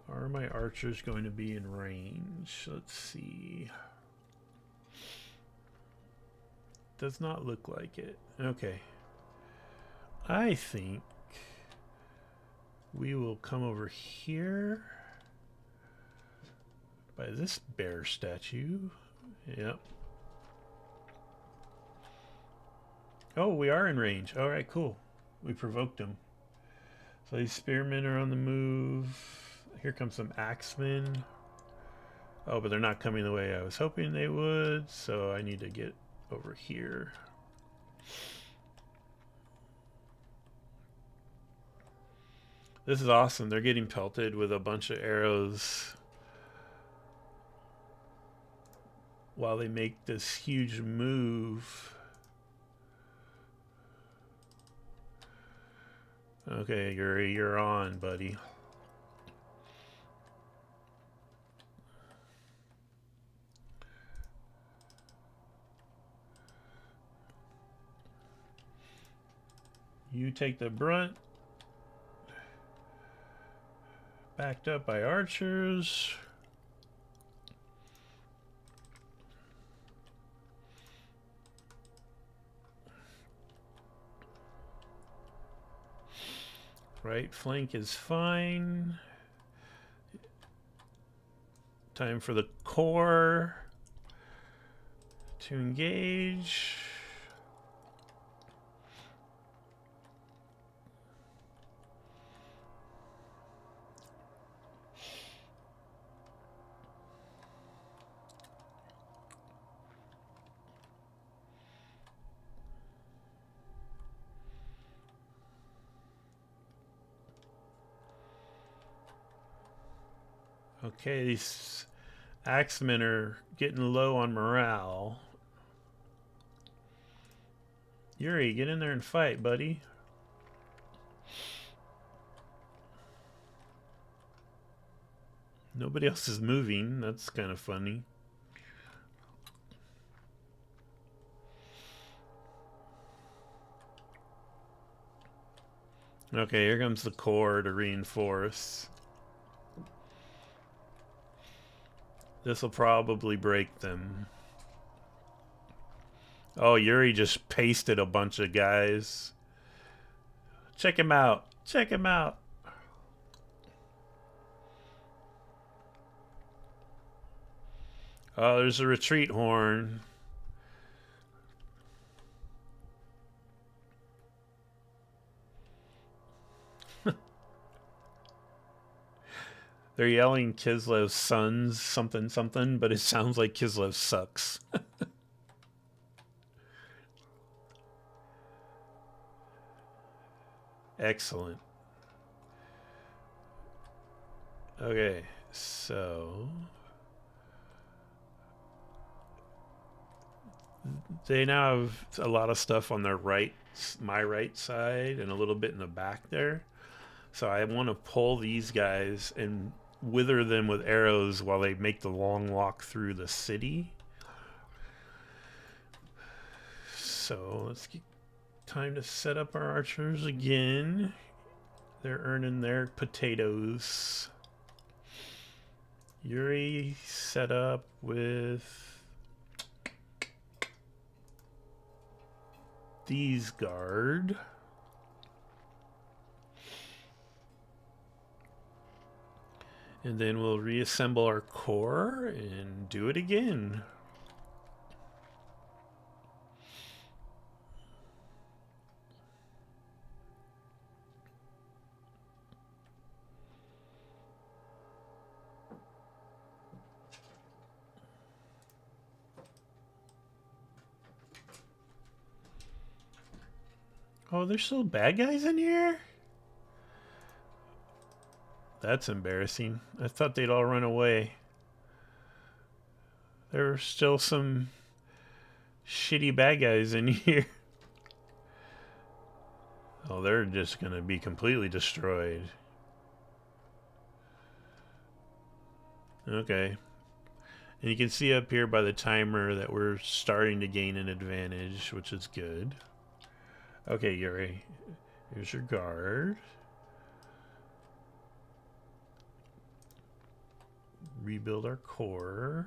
Are my archers going to be in range? Let's see. Does not look like it. Okay. I think we will come over here by this bear statue. Yep. Oh, we are in range. All right, cool. We provoked them. So these spearmen are on the move. Here comes some axemen. Oh, but they're not coming the way I was hoping they would, so I need to get over here. This is awesome. They're getting pelted with a bunch of arrows while they make this huge move. Okay, Yuri, you're on, buddy. You take the brunt. Backed up by archers. Right flank is fine. Time for the core to engage. Okay, these axemen are getting low on morale. Yuri, get in there and fight, buddy. Nobody else is moving. That's kind of funny. Okay, here comes the core to reinforce. This will probably break them. Oh, Yuri just pasted a bunch of guys. Check him out. Check him out. Oh, there's a retreat horn. They're yelling Kislev's sons something something, but it sounds like Kislev sucks. Excellent. Okay, so they now have a lot of stuff on their right, my right side, and a little bit in the back there. So I want to pull these guys and wither them with arrows while they make the long walk through the city. So let's get time to set up our archers again. They're earning their potatoes. Yuri set up with these guard. And then we'll reassemble our core and do it again. Oh, there's still bad guys in here? That's embarrassing. I thought they'd all run away. There are still some shitty bad guys in here. Oh, they're just gonna be completely destroyed. Okay. And you can see up here by the timer that we're starting to gain an advantage, which is good. Okay, Yuri. Here's your guard. Rebuild our core.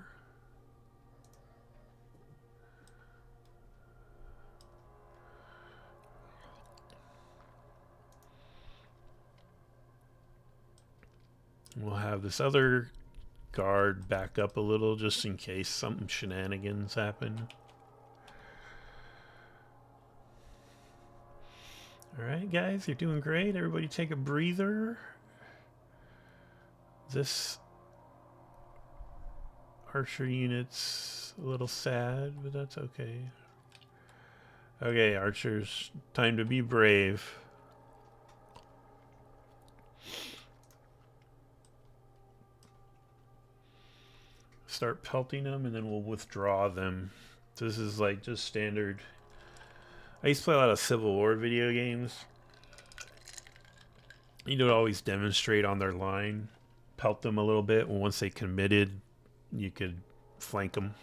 We'll have this other guard back up a little just in case some shenanigans happen. Alright guys, you're doing great. Everybody take a breather. This archer unit's a little sad, but that's okay. Okay, archers, time to be brave. Start pelting them and then we'll withdraw them. This is like just standard. I used to play a lot of Civil War video games. You would always demonstrate on their line, pelt them a little bit, and once they committed, you could flank them.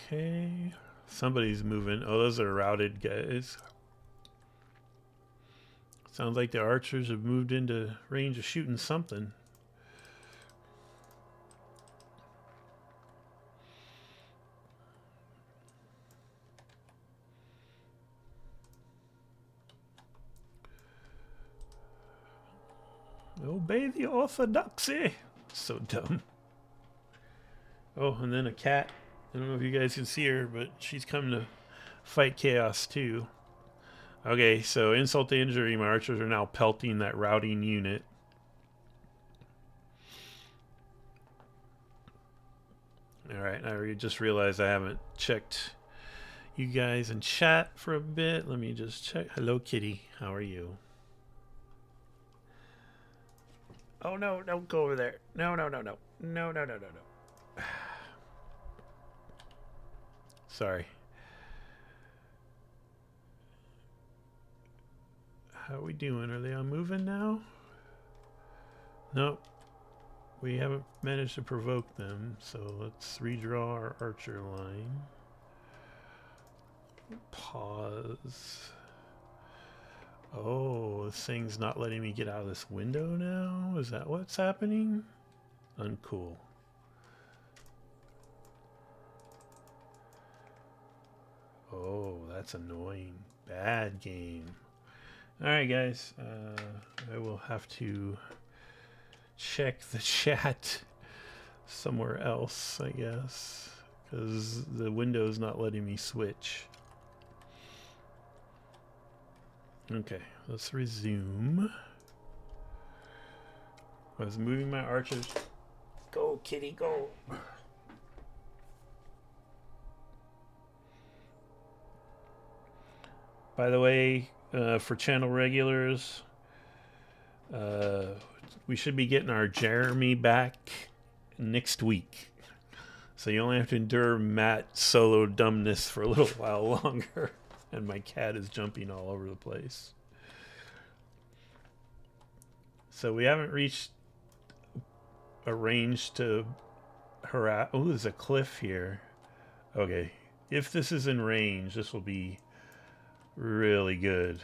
Okay, somebody's moving. Oh, those are routed guys. Sounds like the archers have moved into range of shooting something. Obey the orthodoxy. So dumb. Oh, and then a cat. I don't know if you guys can see her, but she's coming to fight chaos too. Okay, so insult to injury, my archers are now pelting that routing unit. Alright, I just realized I haven't checked you guys in chat for a bit. Let me just check. Hello, Kitty. How are you? Oh, no, don't go over there. No, no, no, no. No, no, no, no, no. Sorry. How are we doing? Are they all moving now? Nope. We haven't managed to provoke them, so let's redraw our archer line. Pause. Oh, this thing's not letting me get out of this window now? Is that what's happening? Uncool. Oh, that's annoying. Bad game. Alright, guys. I will have to check the chat somewhere else, I guess, because the window's not letting me switch. Okay, let's resume. I was moving my archers. Go, kitty, go. By the way, for channel regulars, we should be getting our Jeremy back next week. So you only have to endure Matt's solo dumbness for a little while longer. And my cat is jumping all over the place. So we haven't reached a range to harass. Oh, there's a cliff here. Okay. If this is in range, this will be really good.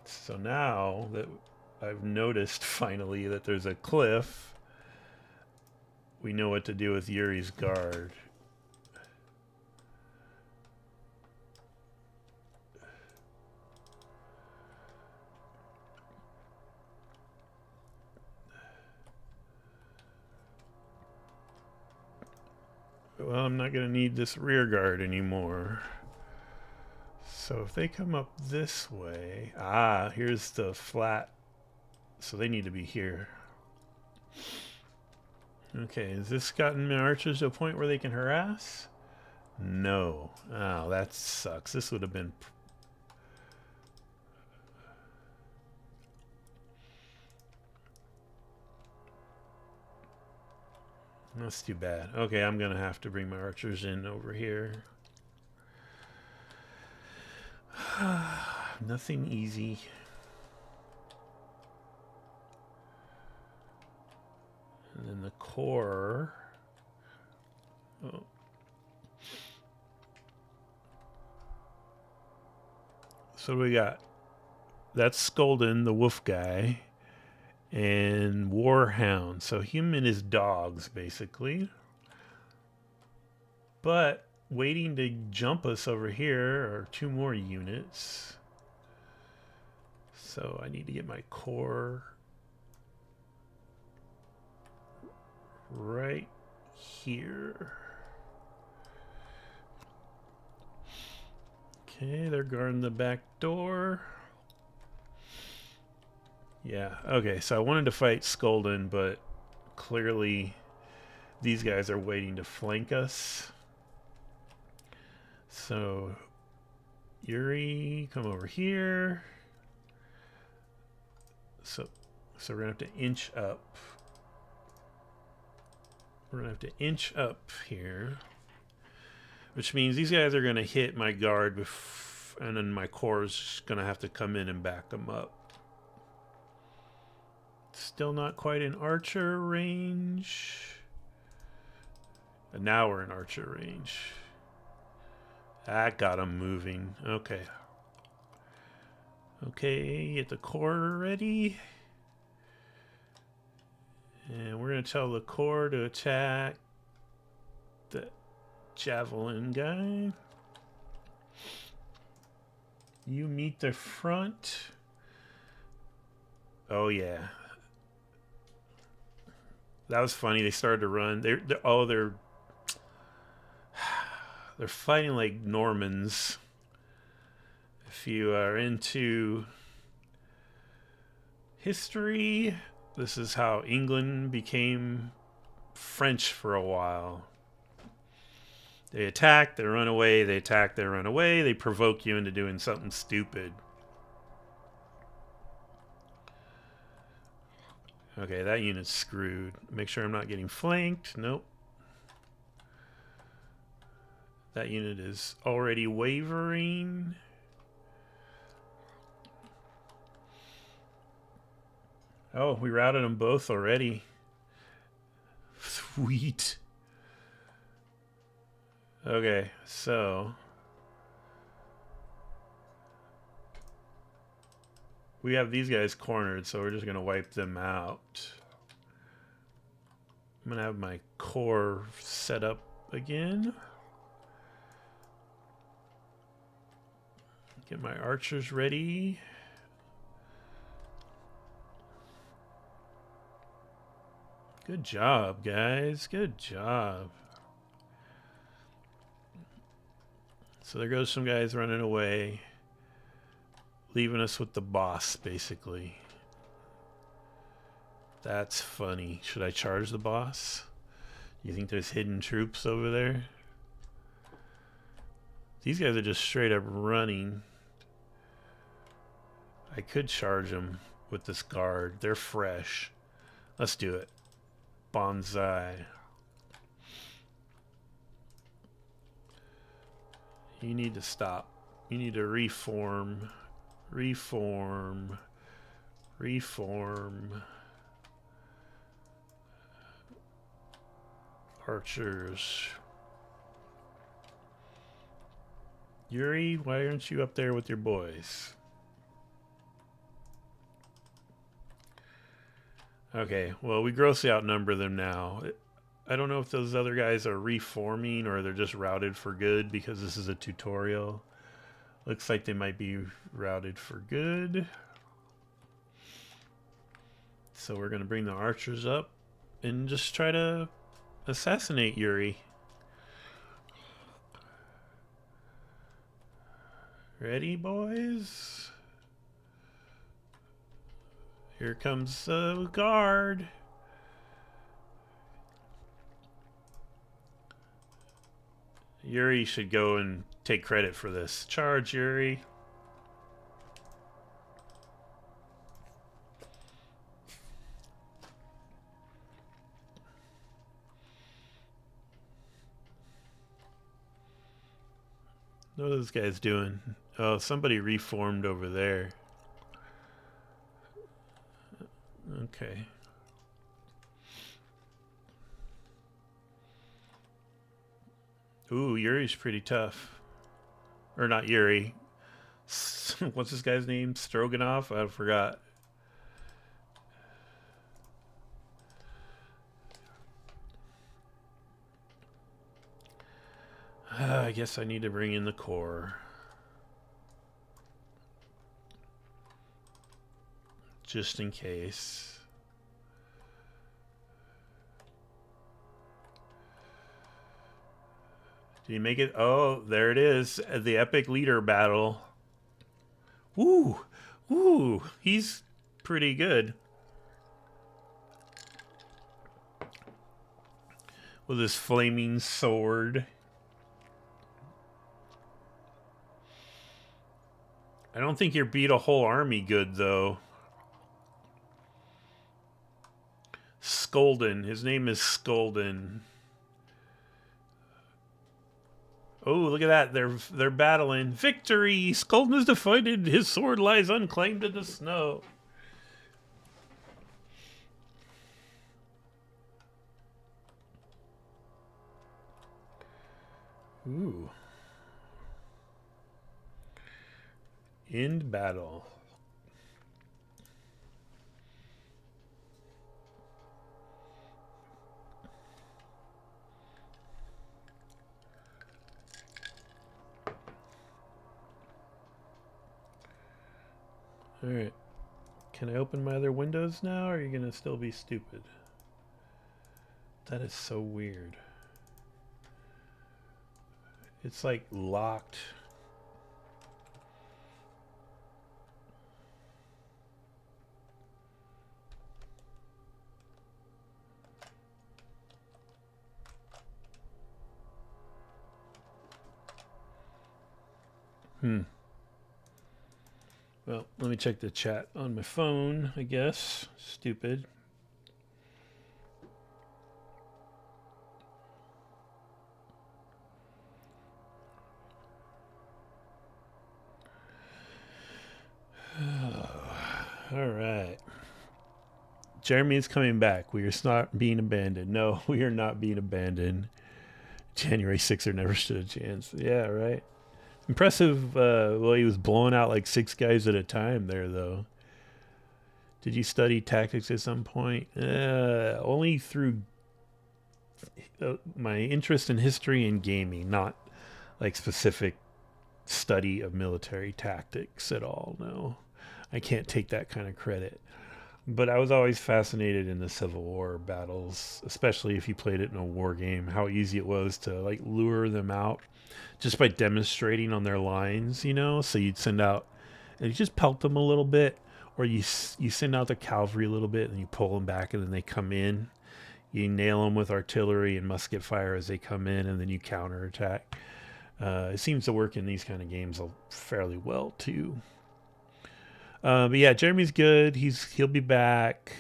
So now that I've noticed finally that there's a cliff, we know what to do with Yuri's guard. Well, I'm not going to need this rear guard anymore. So if they come up this way... Ah, here's the flat. So they need to be here. Okay, has this gotten my archers to a point where they can harass? No. Oh, that sucks. This would have been... That's too bad. Okay, I'm going to have to bring my archers in over here. Nothing easy. And then the core. Oh. So we got... That's Skolden, the wolf guy. And Warhound. So human is dogs, basically. But waiting to jump us over here are 2 more units. So I need to get my core right here. Okay, they're guarding the back door. Yeah, okay, so I wanted to fight Skolden, but clearly these guys are waiting to flank us. So, Yuri, come over here. So we're going to have to inch up. We're going to have to inch up here. Which means these guys are going to hit my guard, and then my core is going to have to come in and back them up. Still not quite in archer range. And now we're in archer range. That got him moving. Okay. Okay, get the core ready. And we're going to tell the core to attack the javelin guy. You meet the front. Oh, yeah. That was funny. They started to run. They're fighting like Normans. If you are into history, this is how England became French for a while. They attack, they run away, they attack, they run away, they provoke you into doing something stupid. Okay, that unit's screwed. Make sure I'm not getting flanked. Nope. That unit is already wavering. Oh, we routed them both already. Sweet. Okay, so... we have these guys cornered, so we're just going to wipe them out. I'm going to have my core set up again. Get my archers ready. Good job, guys. Good job. So there goes some guys running away, leaving us with the boss, basically. That's funny. Should I charge the boss? You think there's hidden troops over there? These guys are just straight up running. I could charge them with this guard. They're fresh. Let's do it. Bonsai. You need to stop. You need to reform. Reform. Reform. Archers. Yuri, why aren't you up there with your boys? Okay, well, we grossly outnumber them now. I don't know if those other guys are reforming or they're just routed for good because this is a tutorial. Looks like they might be routed for good. So we're going to bring the archers up and just try to assassinate Yuri. Ready, boys? Here comes the guard. Yuri should go and take credit for this. Charge, Yuri. What are those guys doing? Oh, somebody reformed over there. Okay. Ooh, Yuri's pretty tough. Or not Yuri. What's this guy's name? Stroganoff? I forgot. I guess I need to bring in the core. Just in case. Did he make it? Oh, there it is. The epic leader battle. Ooh. Ooh. He's pretty good. With his flaming sword. I don't think you beat a whole army good, though. Skolden. His name is Skolden. Oh, look at that. They're battling. Victory! Skolden is defeated. His sword lies unclaimed in the snow. Ooh. End battle. Alright. Can I open my other windows now, or are you going to still be stupid? That is so weird. It's like locked. Well, let me check the chat on my phone, I guess. Stupid. All right. Jeremy is coming back. We are not being abandoned. No, we are not being abandoned. January 6th never stood a chance. Yeah, right. Impressive. Well, he was blowing out like 6 guys at a time there, though. Did you study tactics at some point? Only through my interest in history and gaming, not like specific study of military tactics at all. No, I can't take that kind of credit. But I was always fascinated in the Civil War battles, especially if you played it in a war game, how easy it was to like lure them out just by demonstrating on their lines, you know? So you'd send out and you just pelt them a little bit, or you send out the cavalry a little bit and you pull them back and then they come in. You nail them with artillery and musket fire as they come in, and then you counterattack. It seems to work in these kind of games fairly well too. But yeah, Jeremy's good. He'll be back.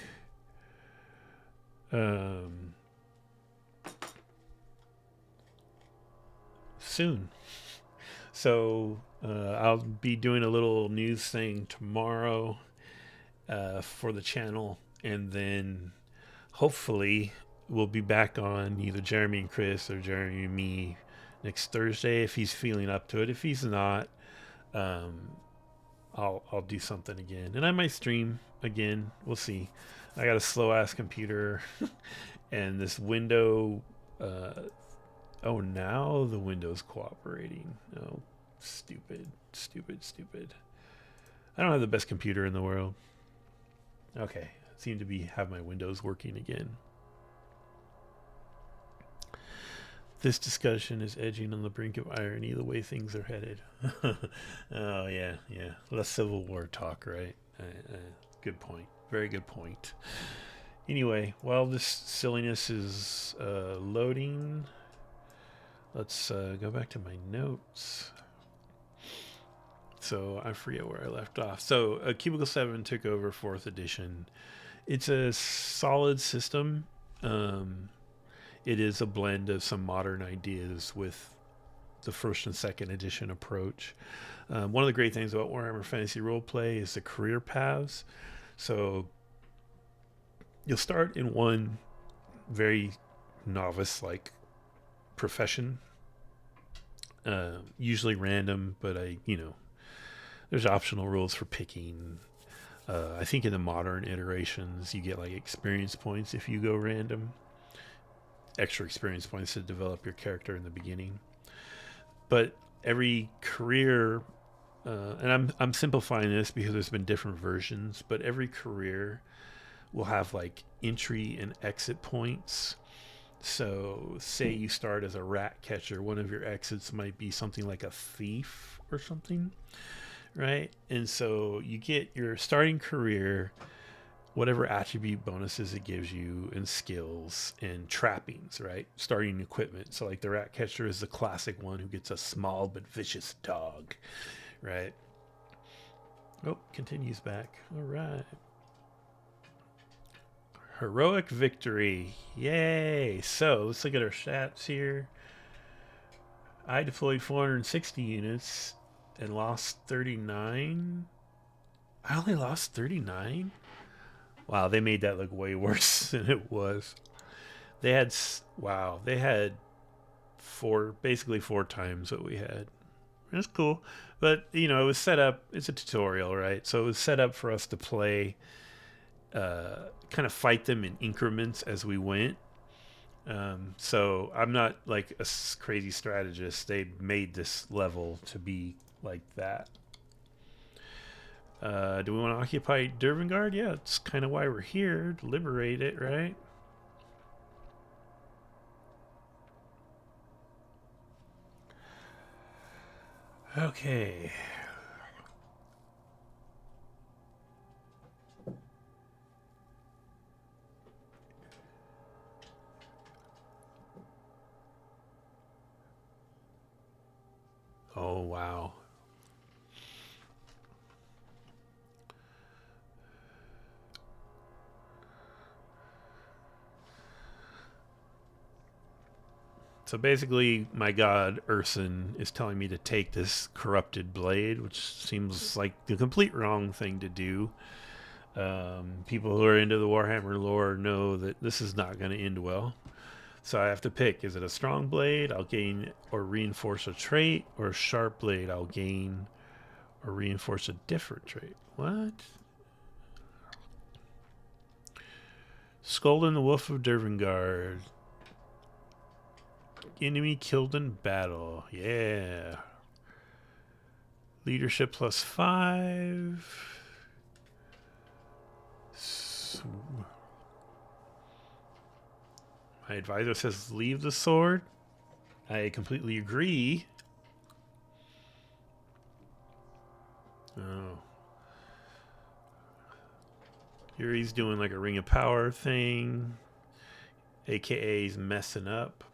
Soon. So I'll be doing a little news thing tomorrow for the channel, and then hopefully we'll be back on either Jeremy and Chris or Jeremy and me next Thursday if he's feeling up to it. If he's not, I'll do something again, and I might stream again. We'll see. I got a slow ass computer, and this window. Oh, now the window's cooperating. Oh, stupid. I don't have the best computer in the world. Okay, seem to have my windows working again. This discussion is edging on the brink of irony the way things are headed. Oh, yeah. Less Civil War talk, right? Good point. Very good point. Anyway, while this silliness is loading, let's go back to my notes. So I forget where I left off. So Cubicle 7 took over 4th edition. It's a solid system. It is a blend of some modern ideas with the 1st and 2nd edition approach. One of the great things about Warhammer Fantasy Roleplay is the career paths. So you'll start in one very novice-like profession, usually random, but there's optional rules for picking. I think in the modern iterations, you get like experience points if you go random. Extra experience points to develop your character in the beginning. But every career, and I'm simplifying this because there's been different versions, but every career will have like entry and exit points. So say you start as a rat catcher, one of your exits might be something like a thief or something, right? And so you get your starting career, whatever attribute bonuses it gives you, and skills and trappings, right? Starting equipment. So like the rat catcher is the classic one who gets a small but vicious dog, right? Oh, continues back. All right. Heroic victory. Yay. So let's look at our stats here. I deployed 460 units and lost 39. I only lost 39? Wow, they made that look way worse than it was. They had basically four times what we had. That's cool. But, it was set up, it's a tutorial, right? So it was set up for us to play, kind of fight them in increments as we went. So I'm not like a crazy strategist. They made this level to be like that. Do we want to occupy Dervingard? Yeah, it's kind of why we're here, to liberate it, right? Okay. Oh, wow. So basically, my god, Urson, is telling me to take this corrupted blade, which seems like the complete wrong thing to do. People who are into the Warhammer lore know that this is not going to end well. So I have to pick. Is it a strong blade? I'll gain or reinforce a trait. Or a sharp blade? I'll gain or reinforce a different trait. What? Scolding the Wolf of Dervingard. Enemy killed in battle. Yeah. Leadership +5. So, my advisor says leave the sword. I completely agree. Oh. Yuri's doing like a Ring of Power thing. AKA he's messing up.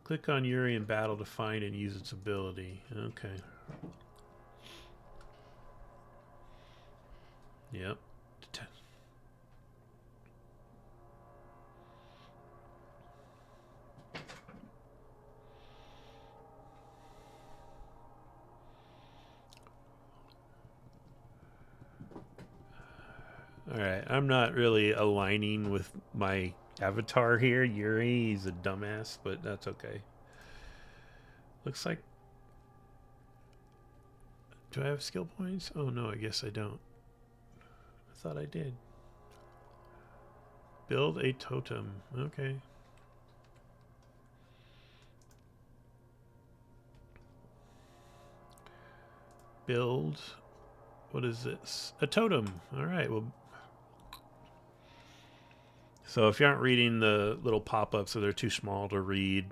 Click on Yuri in battle to find and use its ability. Okay. Yep. Alright, I'm not really aligning with my avatar here. Yuri, he's a dumbass, but that's okay. Looks like... Do I have skill points? Oh no, I guess I don't. I thought I did. Build a totem. Okay. Build... What is this? A totem. Alright, well... So if you aren't reading the little pop-ups, so they're too small to read,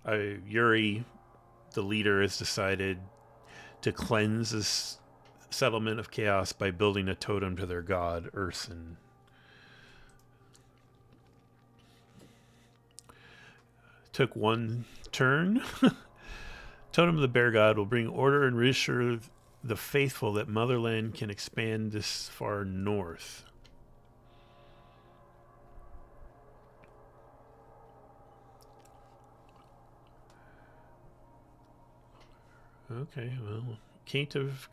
Yuri, the leader, has decided to cleanse this settlement of chaos by building a totem to their god, Urson. Took one turn. Totem of the Bear God will bring order and reassure the faithful that Motherland can expand this far north. Okay, well, can't have...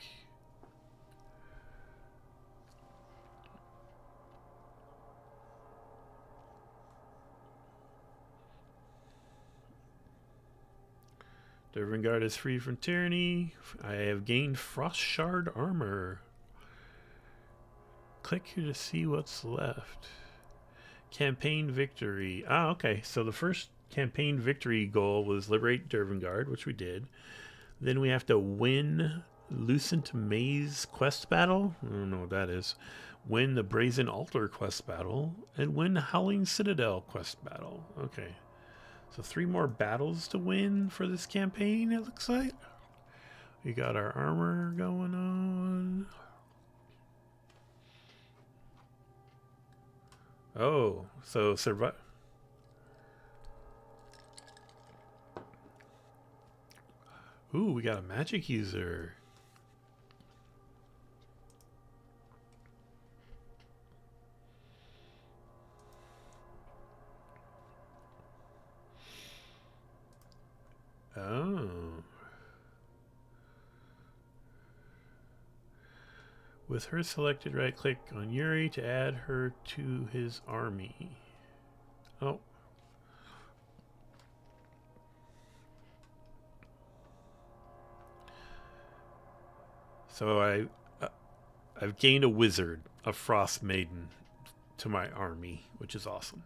Dervin Guard is free from tyranny. I have gained Frost Shard armor. Click here to see what's left. Campaign victory. Ah, okay. So the first campaign victory goal was liberate Dervin Guard, which we did. Then we have to win Lucent Maze quest battle. I don't know what that is. Win the Brazen Altar quest battle. And win the Howling Citadel quest battle. Okay. So 3 more battles to win for this campaign, it looks like. We got our armor going on. Oh, so survive. Ooh, we got a magic user. Oh. With her selected, right-click on Yuri to add her to his army. Oh. So I've gained a wizard, a Frost Maiden, to my army, which is awesome.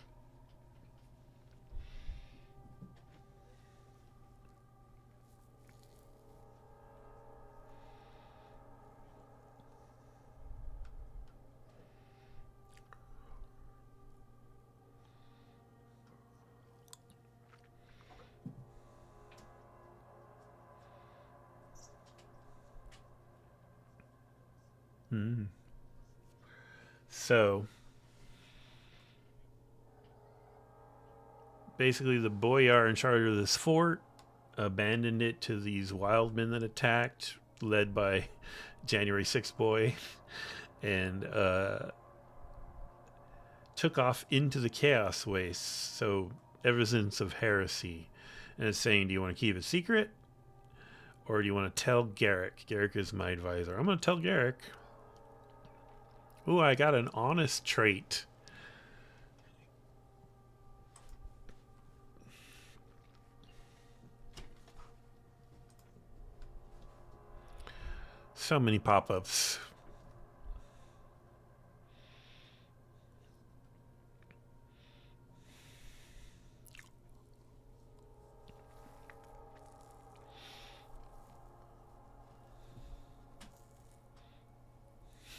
So basically the boyar in charge of this fort abandoned it to these wild men that attacked, led by January 6th boy, and took off into the chaos wastes. So evidence of heresy. And it's saying, do you want to keep it secret? Or do you want to tell Garrick? Garrick is my advisor. I'm going to tell Garrick. Ooh, I got an honest trait. So many pop-ups.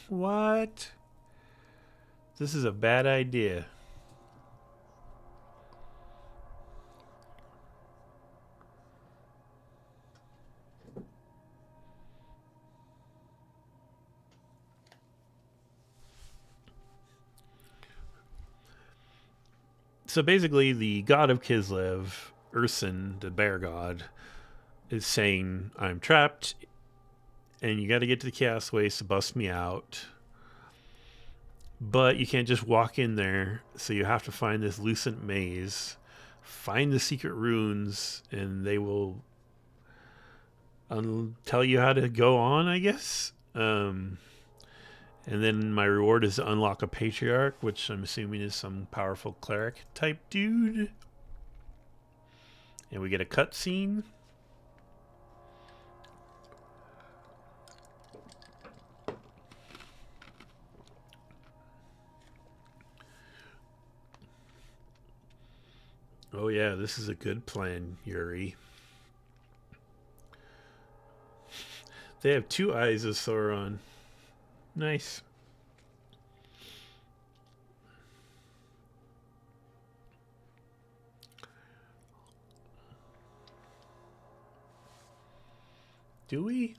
What? This is a bad idea. So basically, the god of Kislev, Urson, the bear god, is saying, I'm trapped, and you got to get to the Chaos Waste to bust me out. But you can't just walk in there, so you have to find this lucent maze, find the secret runes, and they will tell you how to go on, I guess. And then my reward is to unlock a patriarch, which I'm assuming is some powerful cleric type dude. And we get a cutscene. Oh yeah, this is a good plan, Yuri. They have 2 eyes of Sauron. Nice. Do we?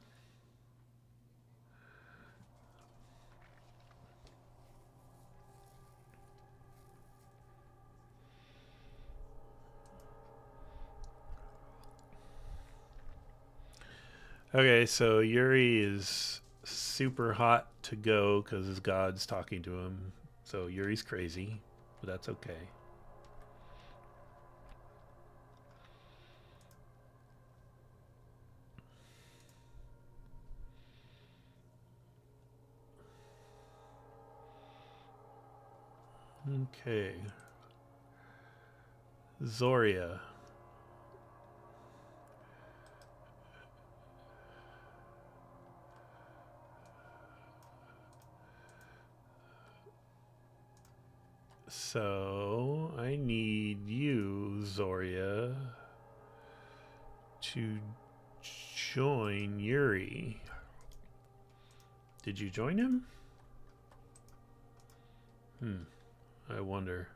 Okay, so Yuri is super hot to go because his god's talking to him. So Yuri's crazy, but that's okay. Okay. Zoria. So I need you, Zoria, to join Yuri. Did you join him? I wonder.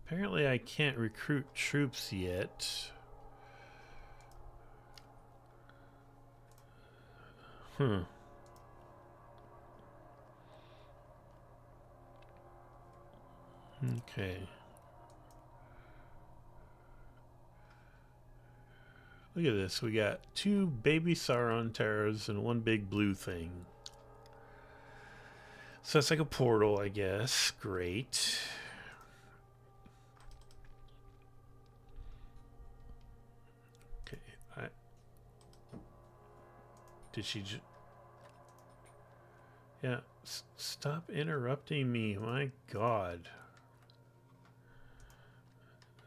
Apparently I can't recruit troops yet. Okay. Look at this. We got 2 baby Sauron terrors and 1 big blue thing. So it's like a portal, I guess. Great. Okay. Did she yeah. Stop interrupting me. My God.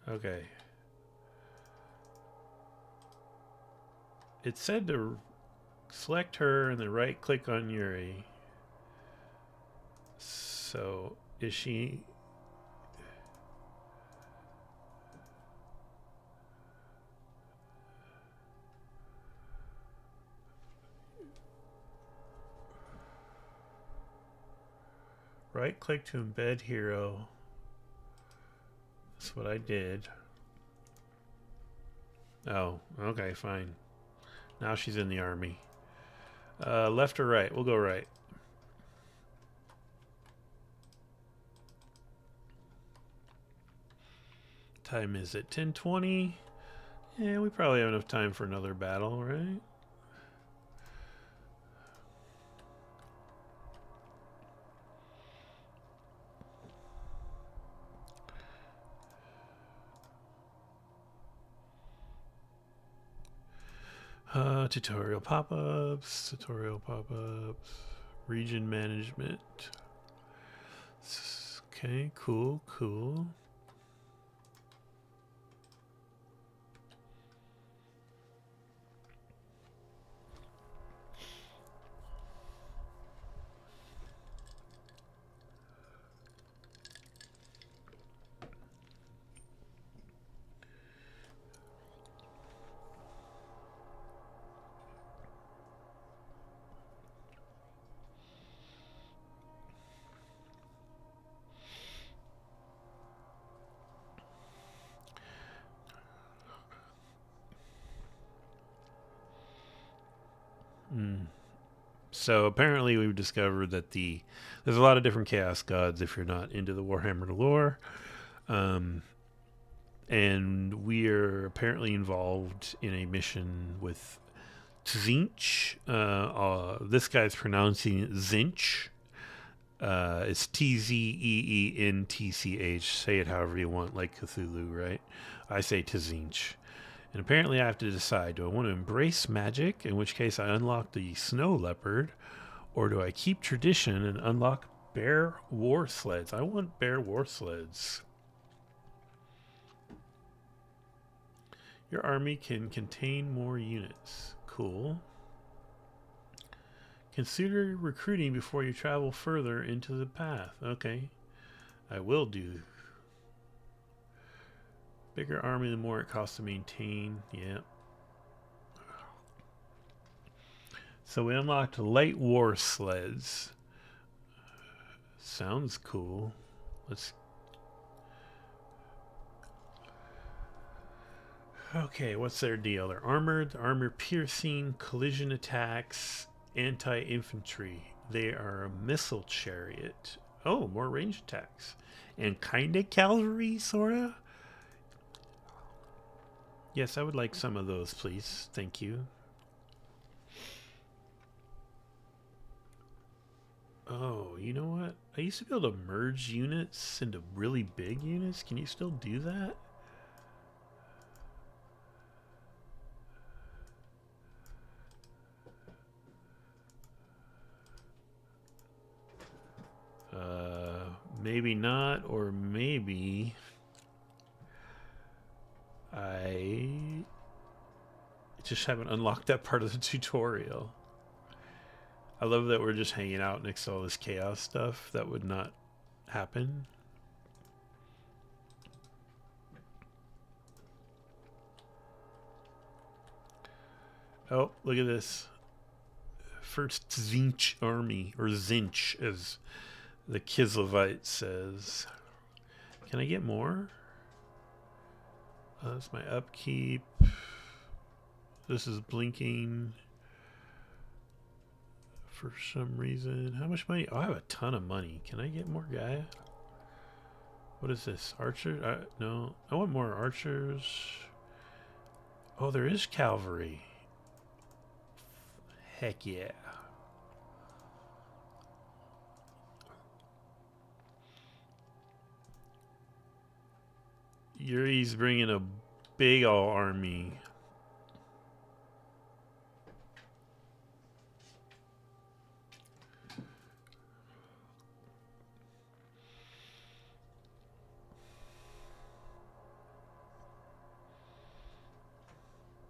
Okay. It said to select her and then right click on Yuri. So is she... Right click to embed hero. That's what I did. Oh, okay, fine. Now she's in the army. Left or right? We'll go right. Time is at 10:20. Yeah, we probably have enough time for another battle, right? Tutorial pop-ups, region management. Okay, cool. So apparently we've discovered that there's a lot of different chaos gods if you're not into the Warhammer lore. And we're apparently involved in a mission with Tzeentch. This guy's pronouncing it Zinch. It's Tzeentch. Say it however you want, like Cthulhu, right? I say Tzeentch. And apparently I have to decide, do I want to embrace magic, in which case I unlock the snow leopard, or do I keep tradition and unlock bear war sleds? I want bear war sleds. Your army can contain more units. Cool. Consider recruiting before you travel further into the path. Okay. I will do. Bigger army, the more it costs to maintain. Yeah. So we unlocked light war sleds. Sounds cool. Let's... Okay, what's their deal? They're armored, armor piercing, collision attacks, anti-infantry. They are a missile chariot. Oh, more range attacks. And kinda cavalry, sorta? Yes, I would like some of those, please. Thank you. Oh, you know what? I used to be able to merge units into really big units. Can you still do that? Maybe not, or maybe I just haven't unlocked that part of the tutorial. I love that we're just hanging out next to all this chaos stuff. That would not happen. Oh, look at this. First Tzeentch army, or Zinch, as the Kislevite says. Can I get more? That's my upkeep. This is blinking for some reason. How much money? Oh, I have a ton of money. Can I get more guy? What is this? Archer? No. I want more archers. Oh, there is cavalry. Heck yeah. Yuri's bringing a big ol' army.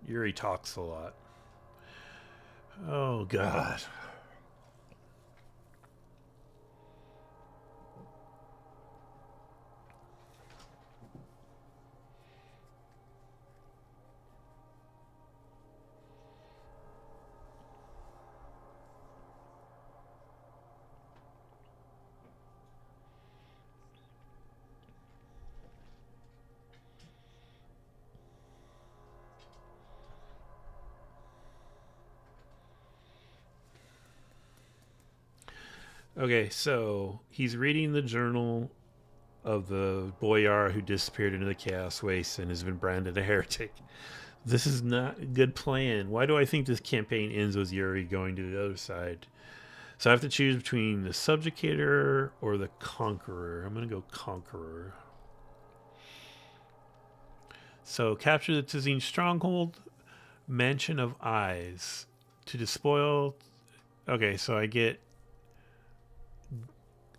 Yuri talks a lot. Oh, God. Okay, so he's reading the journal of the boyar who disappeared into the chaos waste and has been branded a heretic. This is not a good plan. Why do I think this campaign ends with Yuri going to the other side? So I have to choose between the Subjugator or the Conqueror. I'm going to go Conqueror. So capture the Tzeentch stronghold, Mansion of Eyes. To despoil... Okay, so I get...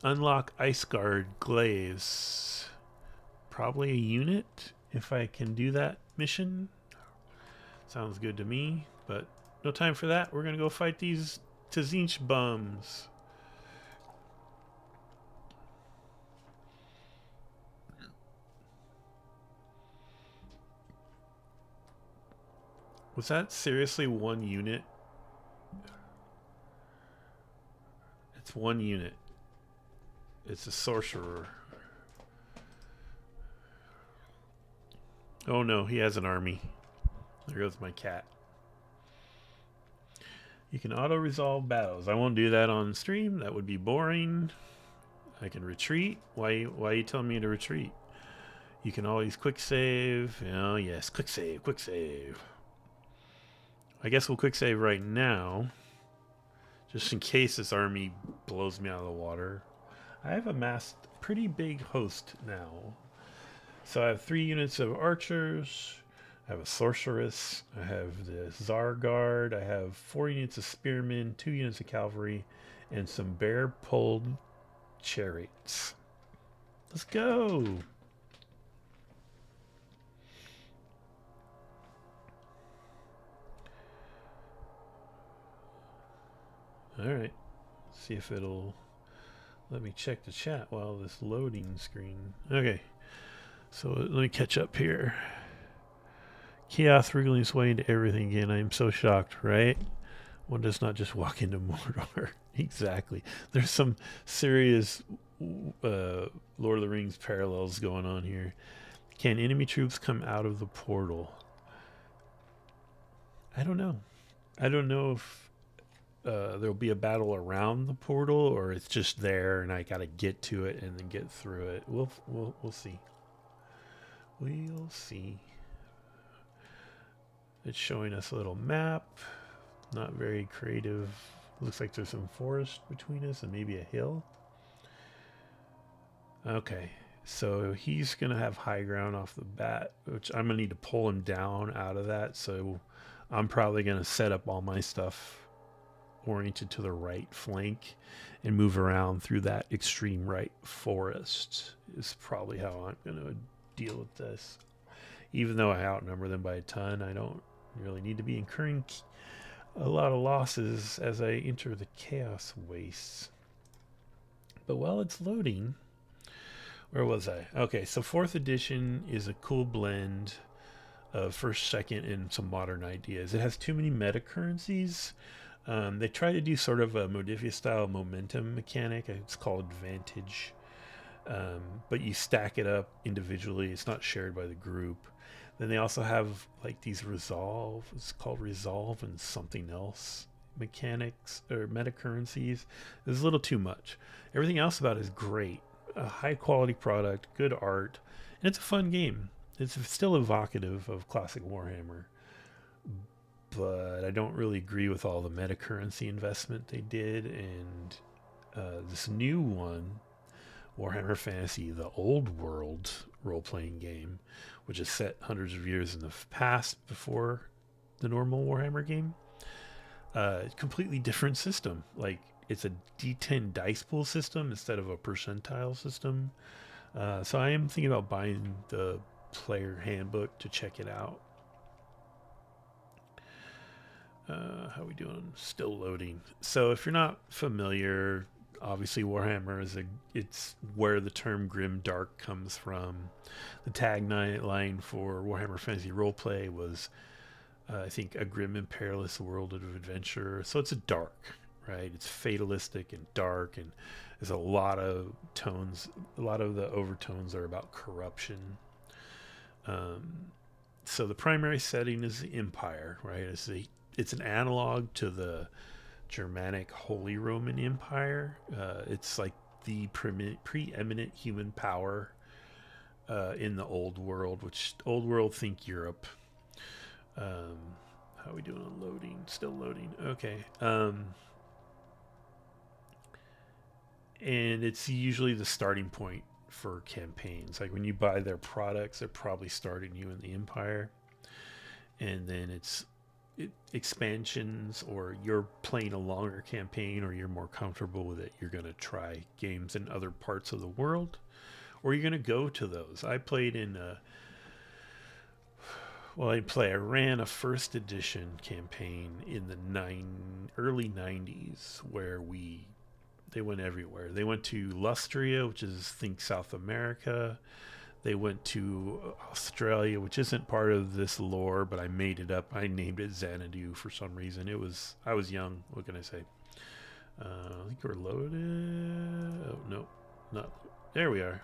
Unlock Ice Guard Glaze. Probably a unit, if I can do that mission. Sounds good to me, but no time for that. We're going to go fight these Tzeentch bums. Was that seriously one unit? It's one unit. It's a sorcerer. Oh no, he has an army. There goes my cat. You can auto-resolve battles. I won't do that on stream. That would be boring. I can retreat. Why are you telling me to retreat? You can always quick save. Oh, yes. Quick save. Quick save. I guess we'll quick save right now. Just in case this army blows me out of the water. I have amassed a pretty big host now. So I have 3 units of archers. I have a sorceress. I have the Tsar Guard. I have 4 units of spearmen, 2 units of cavalry, and some bear-pulled chariots. Let's go! Alright. See if it'll let me check the chat while this loading screen. Okay. So let me catch up here. Chaos wriggling its way into everything again. I am so shocked, right? One does not just walk into Mordor. Exactly. There's some serious Lord of the Rings parallels going on here. Can enemy troops come out of the portal? I don't know. I don't know if there'll be a battle around the portal or it's just there and I gotta get to it and then get through it. We'll see. We'll see. It's showing us a little map. Not very creative. Looks like there's some forest between us and maybe a hill. Okay, so he's going to have high ground off the bat, which I'm going to need to pull him down out of that. So I'm probably going to set up all my stuff oriented to the right flank and move around through that extreme right forest is probably how I'm going to deal with this. Even though I outnumber them by a ton, I don't really need to be incurring a lot of losses as I enter the chaos wastes. But while it's loading, where was I? Okay, so 4th edition is a cool blend of 1st, 2nd, and some modern ideas. It has too many meta currencies. They try to do sort of a Modiphius style momentum mechanic. It's called Advantage. But you stack it up individually. It's not shared by the group. Then they also have like these resolve. It's called resolve and something else mechanics or meta currencies. There's a little too much. Everything else about it is great. A high quality product, good art, and it's a fun game. It's still evocative of classic Warhammer. But I don't really agree with all the meta currency investment they did. And this new one, Warhammer Fantasy, the old world role-playing game, which is set hundreds of years in the past before the normal Warhammer game. Completely different system. Like, it's a D10 dice pool system instead of a percentile system. So I am thinking about buying the player handbook to check it out. How are we doing? Still loading. So if you're not familiar, obviously Warhammer it's where the term grim dark comes from. The tagline for Warhammer Fantasy Roleplay was I think a grim and perilous world of adventure. So it's a dark, right? It's fatalistic and dark, and there's a lot of tones. A lot of the overtones are about corruption. So the primary setting is the Empire, right? It's an analog to the Germanic Holy Roman Empire. It's like the preeminent human power in the old world, which old world, think Europe. How are we doing on loading? Still loading. Okay. And it's usually the starting point for campaigns. Like when you buy their products, they're probably starting you in the Empire. And then it's expansions, or you're playing a longer campaign, or you're more comfortable with it, you're going to try games in other parts of the world, or you're going to go to those. I played in I ran a 1st edition campaign in the early 90s where they went everywhere. They went to Lustria, which is, think, South America. They went to Australia, which isn't part of this lore, but I made it up. I named it Xanadu for some reason. I was young. What can I say? I think we're loaded. Oh, no. Not. There we are.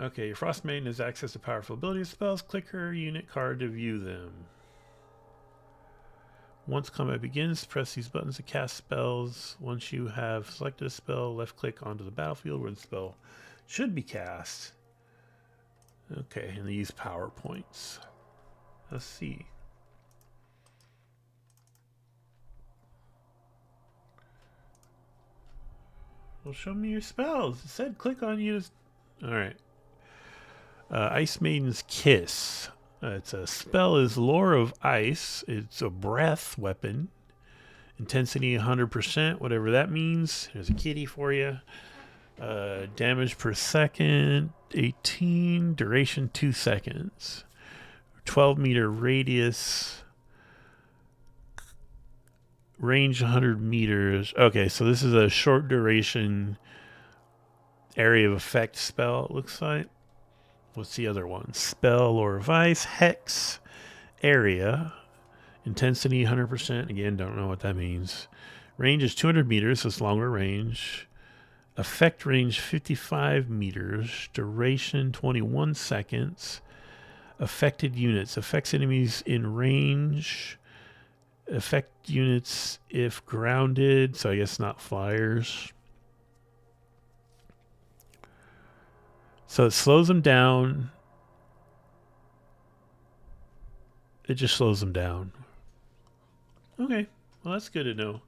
Okay, your Frost Maiden has access to powerful ability spells. Click her unit card to view them. Once combat begins, press these buttons to cast spells. Once you have selected a spell, left click onto the battlefield where the spell should be cast. Okay, and they use power points. Let's see. Well, show me your spells. It said click on units. Alright. Ice Maiden's Kiss. It's a spell is Lore of Ice. It's a breath weapon. Intensity 100%, whatever that means. There's a kitty for you. Damage per second, 18. Duration 2 seconds. 12-meter radius. Range 100 meters. Okay, so this is a short duration area of effect spell, it looks like. What's the other one? Spell or Vice, Hex, Area, Intensity 100%. Again, don't know what that means. Range is 200 meters, so it's longer range. Effect range 55 meters. Duration 21 seconds. Affected units. Affects enemies in range. Affect units if grounded, so I guess not flyers. So it slows them down. It just slows them down. Okay, well that's good to know.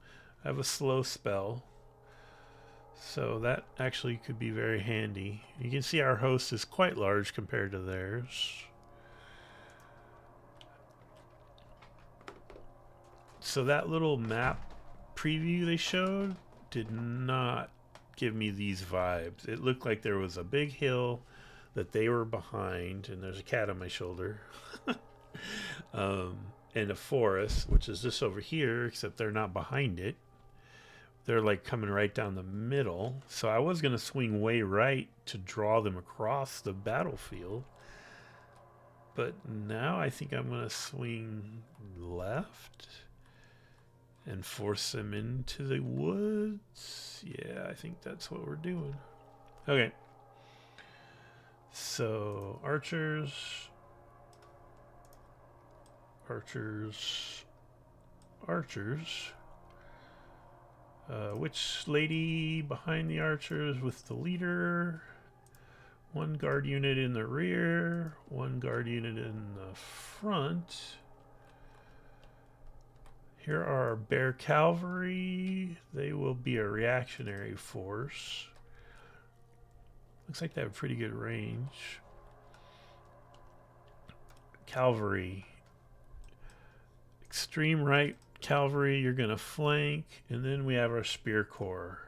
I have a slow spell. So that actually could be very handy. You can see our host is quite large compared to theirs. So that little map preview they showed did not give me these vibes. It looked like there was a big hill that they were behind, and there's a cat on my shoulder. And a forest, which is this over here, except they're not behind it. They're like coming right down the middle. So I was going to swing way right to draw them across the battlefield. But now I think I'm going to swing left and force them into the woods. Yeah, I think that's what we're doing. Okay. So, archers. Which lady behind the archers with the leader? One guard unit in the rear. One guard unit in the front. Here are our Bear Cavalry. They will be a reactionary force. Looks like they have pretty good range. Cavalry. Extreme right cavalry, you're going to flank. And then we have our Spear Corps.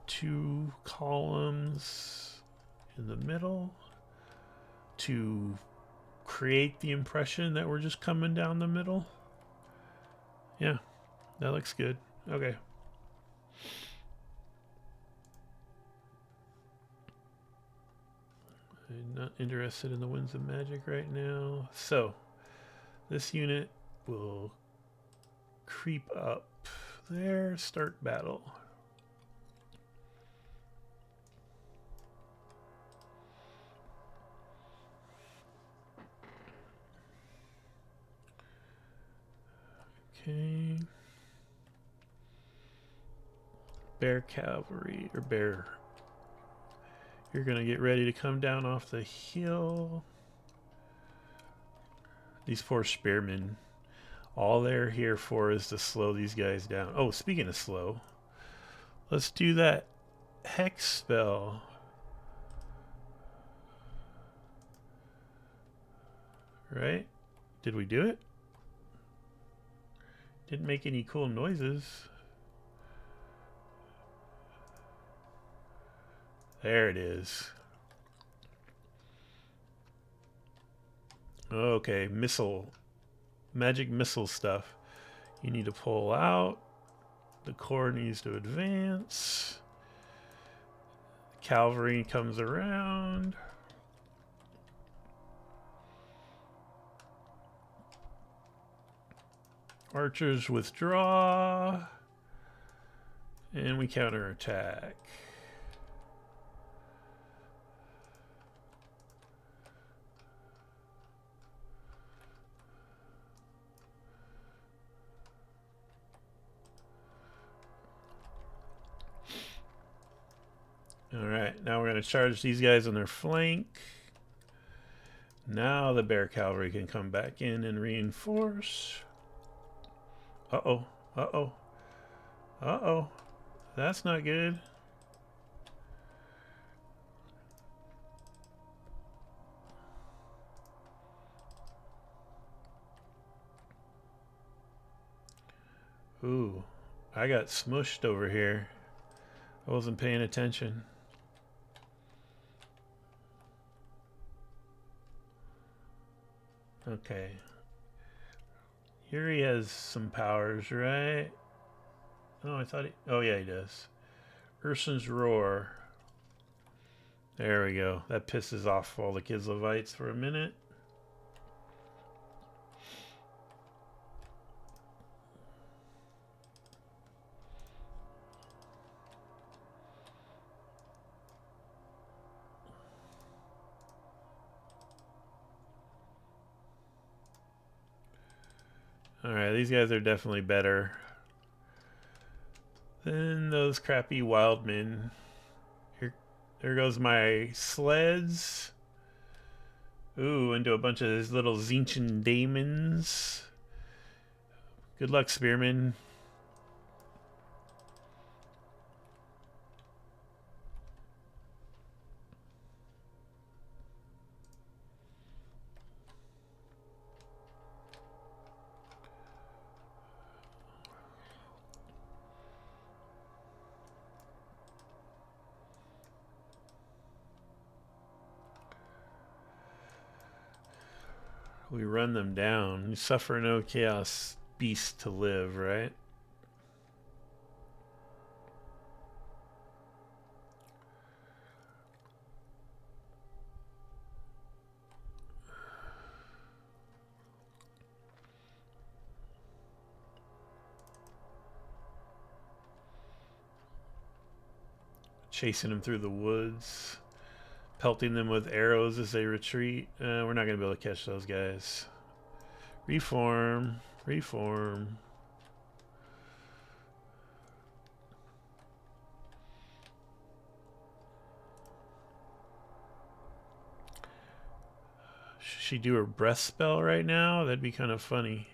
2 columns in the middle to create the impression that we're just coming down the middle. Yeah, that looks good. Okay. I'm not interested in the Winds of Magic right now. So, this unit will creep up there, start battle. Okay. Bear Cavalry, or Bear. You're going to get ready to come down off the hill. These poor spearmen. All they're here for is to slow these guys down. Oh, speaking of slow, let's do that hex spell. Right? Did we do it? Didn't make any cool noises. There it is. Okay, missile. Magic missile stuff. You need to pull out. The core needs to advance. Cavalry comes around. Archers withdraw. And we counterattack. Alright, now we're going to charge these guys on their flank. Now the bear cavalry can come back in and reinforce. Uh-oh. Uh-oh. Uh-oh. That's not good. Ooh. I got smushed over here. I wasn't paying attention. Okay. Here he has some powers, right? Oh, I thought he... Oh, yeah, he does. Urson's Roar. There we go. That pisses off all the Kislevites for a minute. Alright, these guys are definitely better than those crappy wildmen. There goes my sleds. Ooh, into a bunch of these little Zinchen daemons. Good luck, spearmen. We run them down. You suffer no chaos beast to live, right? Chasing them through the woods. Pelting them with arrows as they retreat. We're not going to be able to catch those guys. Reform. Reform. Should she do her breath spell right now? That'd be kind of funny.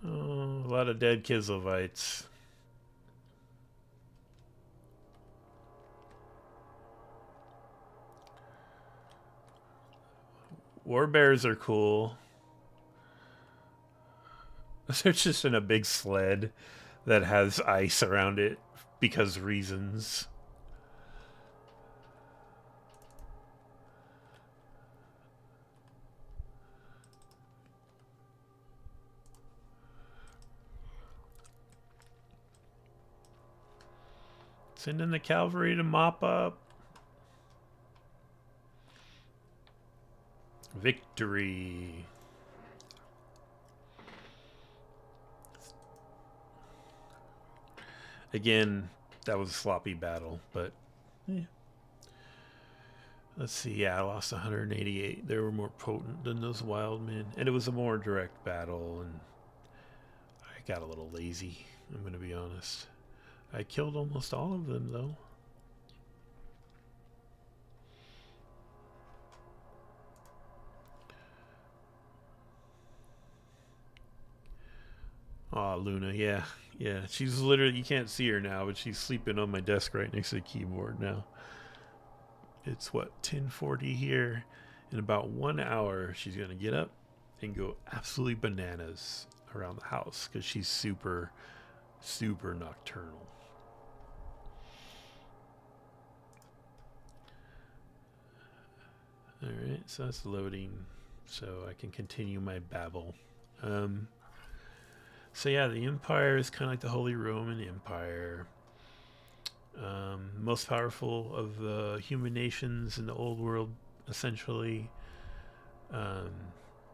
Oh, a lot of dead Kislevites. Warbears are cool. They're just in a big sled that has ice around it because reasons. Sending the cavalry to mop up. Victory. Again, that was a sloppy battle, but yeah. Let's see. Yeah, I lost 188. They were more potent than those wild men, and it was a more direct battle, and I got a little lazy, I'm going to be honest. I killed almost all of them, though. Aw, Luna, yeah. Yeah, she's literally, you can't see her now, but she's sleeping on my desk right next to the keyboard now. It's what, 10:40 here. In about 1 hour, she's going to get up and go absolutely bananas around the house because she's super, super nocturnal. Alright, so that's loading, so I can continue my babble. So yeah, the Empire is kind of like the Holy Roman Empire. Most powerful of the human nations in the old world, essentially.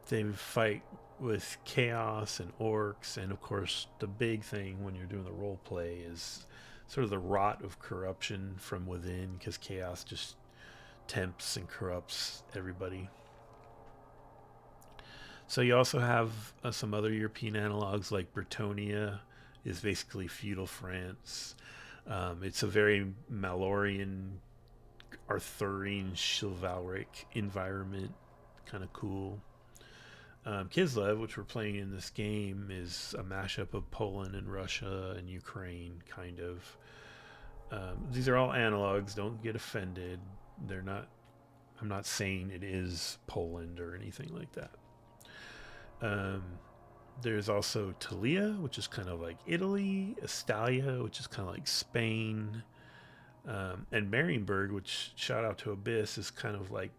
They fight with chaos and orcs, and of course the big thing when you're doing the role play is sort of the rot of corruption from within, because chaos just tempts and corrupts everybody. So you also have some other European analogs like Bretonia is basically feudal France. It's a very Malorian, Arthurian, chivalric environment, kind of cool. Kislev, which we're playing in this game, is a mashup of Poland and Russia and Ukraine, kind of. These are all analogs. Don't get offended. They're not. I'm not saying it is Poland or anything like that. There's also Talia, which is kind of like Italy, Estalia, which is kind of like Spain, and Marienburg, which, shout out to Abyss, is kind of like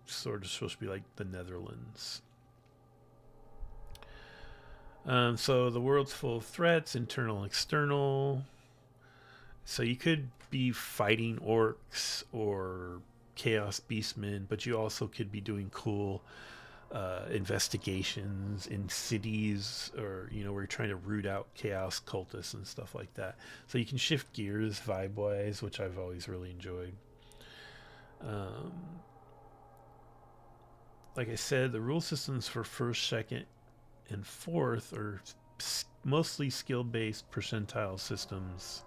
sort of supposed to be like the Netherlands. So the world's full of threats, internal and external. So you could be fighting orcs or chaos beastmen, but you also could be doing cool investigations in cities, or where you're trying to root out chaos cultists and stuff like that. So you can shift gears vibe wise, which I've always really enjoyed. Like I said, the rule systems for first, second, and fourth are mostly skill based percentile systems,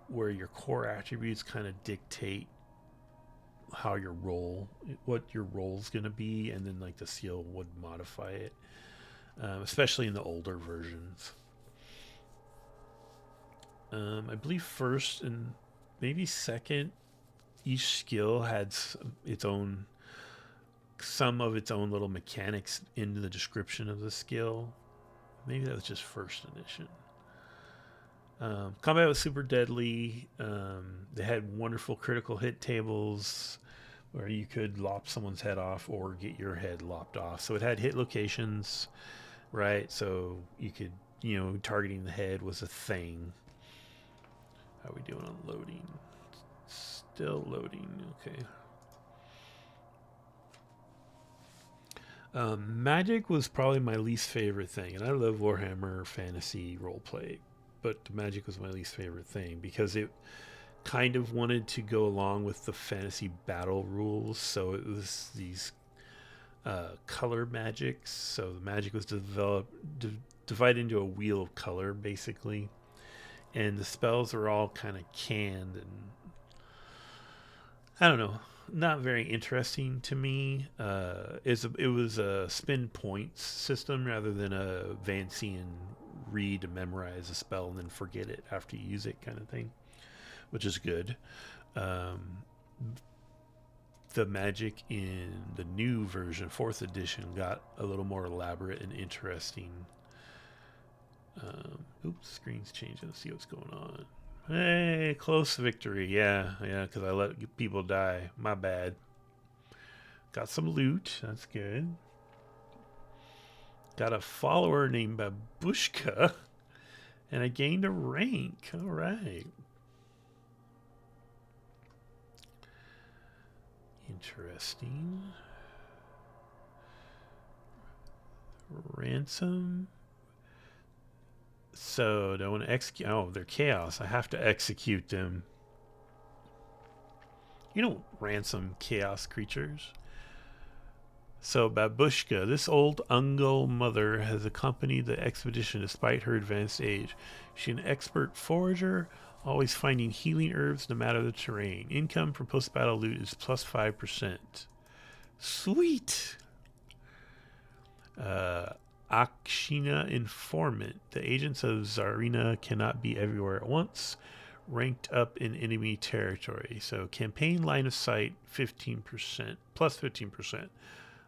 where your core attributes kind of dictate how your role, what your role's going to be, and then like the skill would modify it, especially in the older versions. I believe first and maybe second, each skill had some of its own little mechanics in the description of the skill. Maybe that was just first edition. Combat was super deadly. They had wonderful critical hit tables where you could lop someone's head off or get your head lopped off. So it had hit locations, right? So you could, targeting the head was a thing. How are we doing on loading? Still loading. Okay. Magic was probably my least favorite thing, and I love Warhammer Fantasy roleplay, but Magic was my least favorite thing because it kind of wanted to go along with the fantasy battle rules. So it was these color magics. So the magic was divided into a wheel of color, basically, and the spells are all kind of canned, and I don't know, not very interesting to me. It was a spend points system rather than a fancy and read and memorize a spell and then forget it after you use it kind of thing, which is good. The magic in the new version, 4th edition, got a little more elaborate and interesting. Oops, screen's changing. Let's see what's going on. Hey, close victory. Yeah, because I let people die. My bad. Got some loot. That's good. Got a follower named Babushka, and I gained a rank. All right. Interesting. Ransom. So, do I want to execute? Oh, they're chaos. I have to execute them. You don't ransom chaos creatures. So, Babushka, this old Ungol mother, has accompanied the expedition despite her advanced age. She's an expert forager, always finding healing herbs no matter the terrain. Income from post-battle loot is plus 5%. Sweet! Akshina Informant. The agents of Tsarina cannot be everywhere at once. Ranked up in enemy territory. So campaign line of sight 15%. Plus 15%.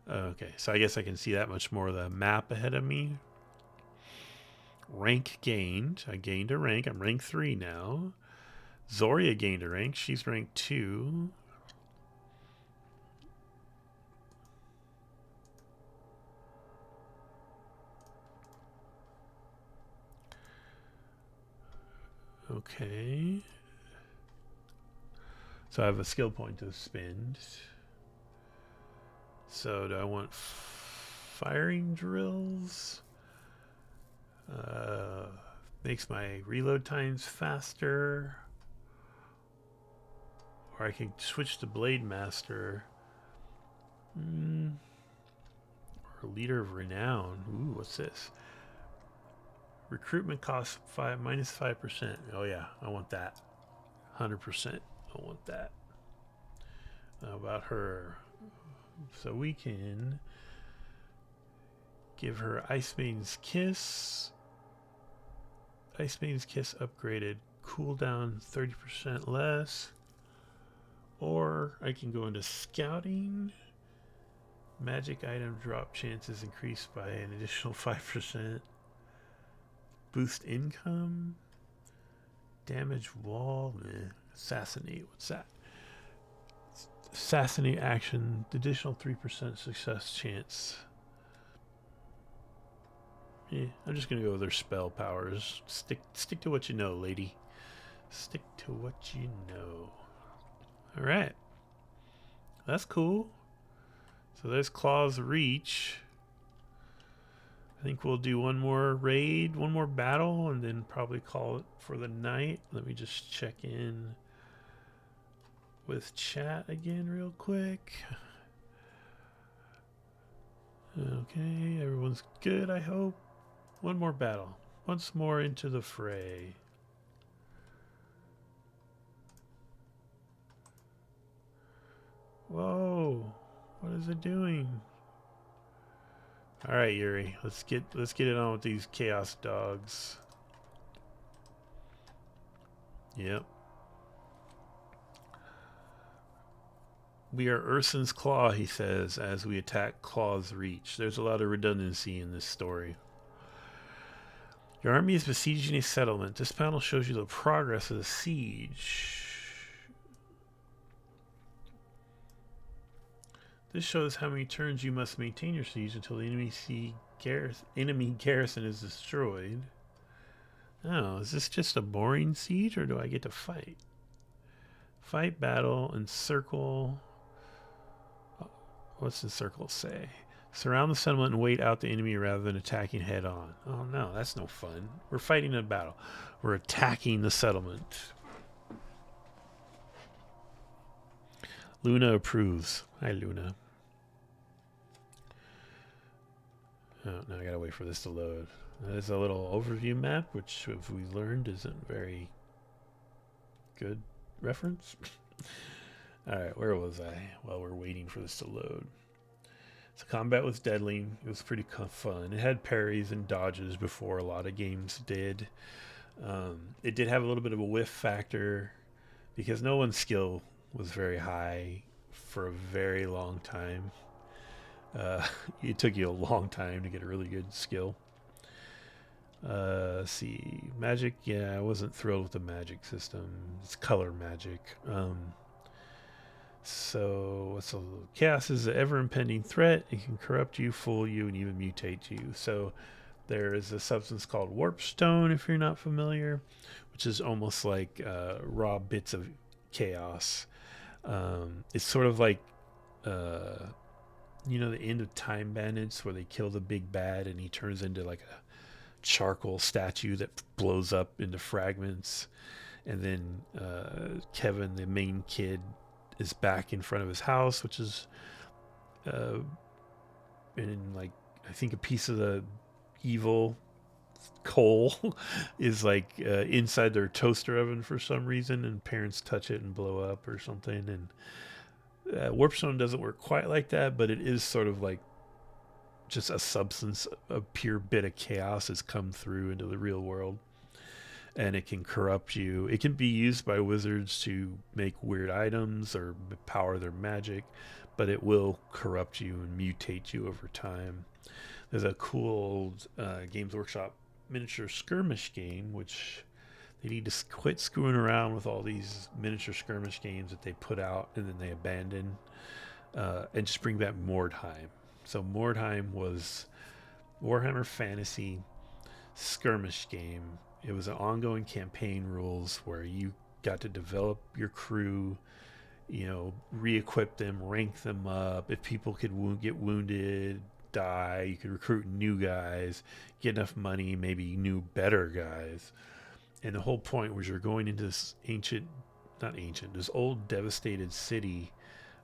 Okay, so I guess I can see that much more of the map ahead of me. Rank gained. I gained a rank. I'm rank 3 now. Zoria gained a rank. She's rank 2. Okay. So I have a skill point to spend. So do I want firing drills? Makes my reload times faster. Or I can switch to Blade Master. A leader of renown. Ooh, what's this? Recruitment costs -5%. Oh yeah, I want that. 100%. I want that. How about her? So we can give her Ice Maiden's Kiss. Ice Maiden's Kiss upgraded. Cooldown 30% less. Or I can go into Scouting. Magic item drop chances increased by an additional 5%. Boost income. Damage wall. Assassinate. What's that? Assassinate action. Additional 3% success chance. Yeah, I'm just gonna go with their spell powers. Stick to what you know, lady. Stick to what you know. Alright. That's cool. So there's Claw's Reach. I think we'll do one more raid, one more battle, and then probably call it for the night. Let me just check in with chat again real quick. Okay, everyone's good, I hope. One more battle. Once more into the fray. Whoa. What is it doing? All right, Yuri. Let's get it on with these chaos dogs. Yep. We are Urson's Claw, he says, as we attack Claw's Reach. There's a lot of redundancy in this story. Your army is besieging a settlement. This panel shows you the progress of the siege. This shows how many turns you must maintain your siege until the enemy garrison is destroyed. Oh, is this just a boring siege, or do I get to fight? Fight, battle, encircle. What's the circle say? Surround the settlement and wait out the enemy rather than attacking head on. Oh no, that's no fun. We're fighting a battle. We're attacking the settlement. Luna approves. Hi, Luna. Oh, now I gotta wait for this to load. There's a little overview map, which, if we learned, isn't very good reference. Alright, where was I? While we're waiting for this to load. So combat was deadly. It was pretty fun. It had parries and dodges before a lot of games did. It did have a little bit of a whiff factor because no one's skill was very high for a very long time. It took you a long time to get a really good skill. Let's see. Magic, yeah, I wasn't thrilled with the magic system. It's color magic. So chaos is an ever-impending threat. It can corrupt you, fool you, and even mutate you. So there is a substance called warpstone, if you're not familiar, which is almost like raw bits of chaos. It's sort of like you know, the end of Time Bandits, where they kill the big bad and he turns into like a charcoal statue that blows up into fragments. And then Kevin, the main kid, is back in front of his house, which is in, like, I think a piece of the evil coal is like inside their toaster oven for some reason, and parents touch it and blow up or something. And warpstone doesn't work quite like that, but it is sort of like just a substance, a pure bit of chaos has come through into the real world, and it can corrupt you. It can be used by wizards to make weird items or power their magic, but it will corrupt you and mutate you over time. There's a cool old Games Workshop miniature skirmish game, which they need to quit screwing around with all these miniature skirmish games that they put out and then they abandon, and just bring back Mordheim. So Mordheim was Warhammer Fantasy skirmish game. It was an ongoing campaign rules where you got to develop your crew, you know, re-equip them, rank them up. If people could get wounded, die, you could recruit new guys, get enough money, maybe new, better guys. And the whole point was you're going into this this old devastated city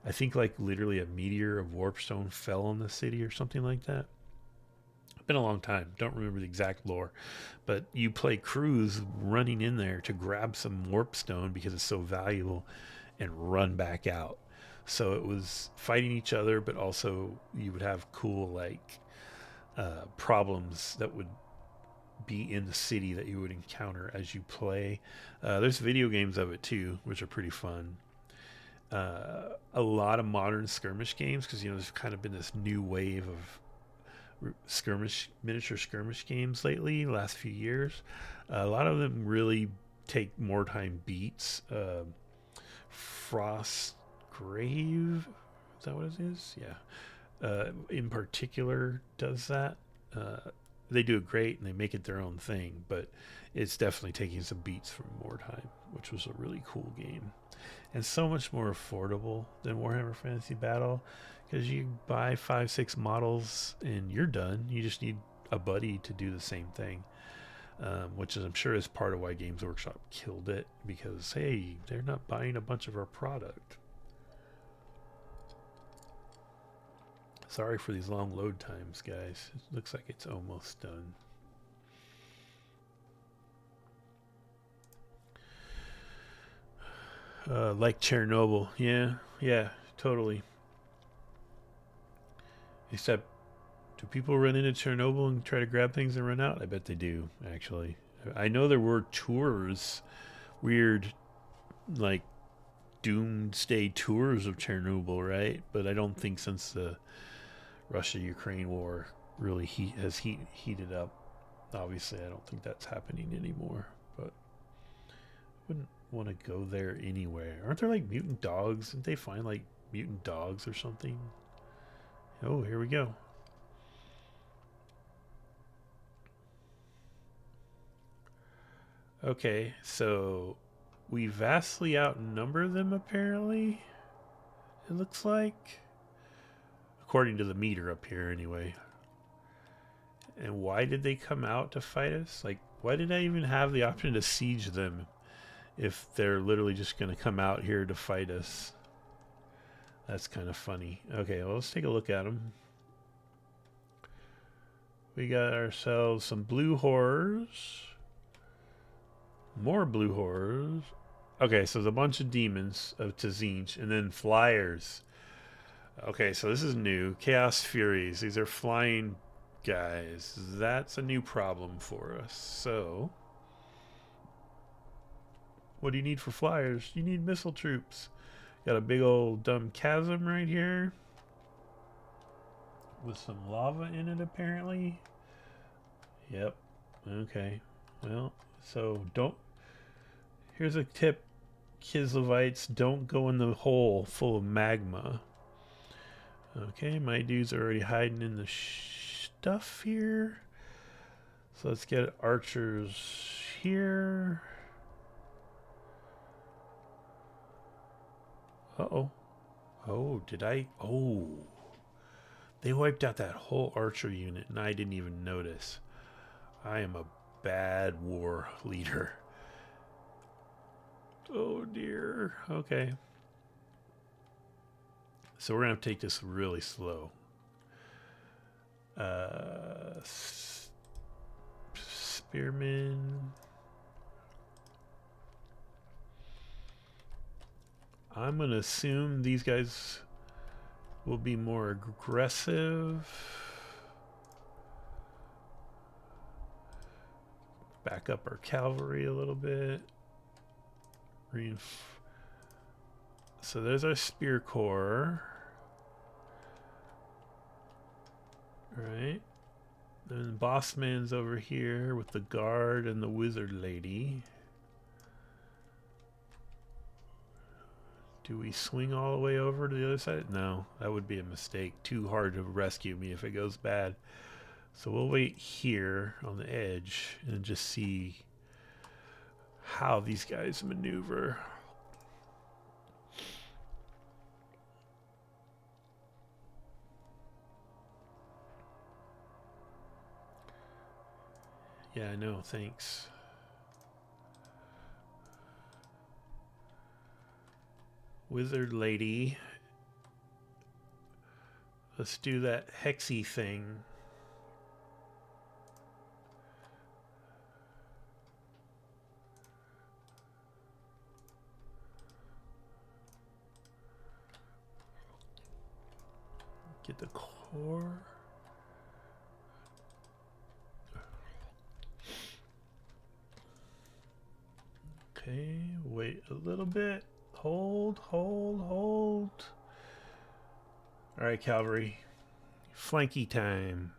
I think like literally a meteor of warpstone fell on the city or something like that. Been a long time. Don't remember the exact lore, but you play crews running in there to grab some warpstone because it's so valuable and run back out. So it was fighting each other, but also you would have cool like problems that would be in the city that you would encounter as you play. There's video games of it too, which are pretty fun. A lot of modern skirmish games because there's kind of been this new wave of miniature skirmish games lately, last few years. A lot of them really take more time beats. Frostgrave, is that what it is? Yeah. In particular does that. They do it great and they make it their own thing, but it's definitely taking some beats from Wartime, which was a really cool game. And so much more affordable than Warhammer Fantasy Battle, because you buy 5-6 models and you're done. You just need a buddy to do the same thing, which is, I'm sure, is part of why Games Workshop killed it, because hey, they're not buying a bunch of our product. Sorry for these long load times, guys. It looks like it's almost done. Like Chernobyl. Yeah, totally. Except, do people run into Chernobyl and try to grab things and run out? I bet they do, actually. I know there were tours, weird, like, doomsday tours of Chernobyl, right? But I don't think since the Russia-Ukraine war really has heated up. Obviously, I don't think that's happening anymore, but I wouldn't want to go there anyway. Aren't there like mutant dogs? Didn't they find like mutant dogs or something? Oh, here we go. Okay, so we vastly outnumber them apparently, it looks like. According to the meter up here anyway. And why did they come out to fight us? Like, why did I even have the option to siege them if they're literally just going to come out here to fight us? That's kind of funny. Okay, well, let's take a look at them. We got ourselves some blue horrors. More blue horrors. Okay, so there's a bunch of demons of Tzinch, and then flyers. Okay, so this is new. Chaos Furies. These are flying guys. That's a new problem for us. So, what do you need for flyers? You need missile troops. Got a big old dumb chasm right here with some lava in it, apparently. Yep. Okay. Well, so don't. Here's a tip, Kislevites. Don't go in the hole full of magma. Okay, my dudes are already hiding in the stuff here. So let's get archers here. Uh-oh. Oh, did I? Oh. They wiped out that whole archer unit and I didn't even notice. I am a bad war leader. Oh dear. Okay. So we're going to take this really slow. Spearmen. I'm going to assume these guys will be more aggressive. Back up our cavalry a little bit. So there's our spear corps. Right. Then Bossman's over here with the guard and the wizard lady. Do we swing all the way over to the other side? No, that would be a mistake. Too hard to rescue me if it goes bad. So we'll wait here on the edge and just see how these guys maneuver. Yeah, I know, thanks. Wizard lady Let's do that hexy thing. Get the core. Okay, wait a little bit. Hold. All right, cavalry. Flanky time.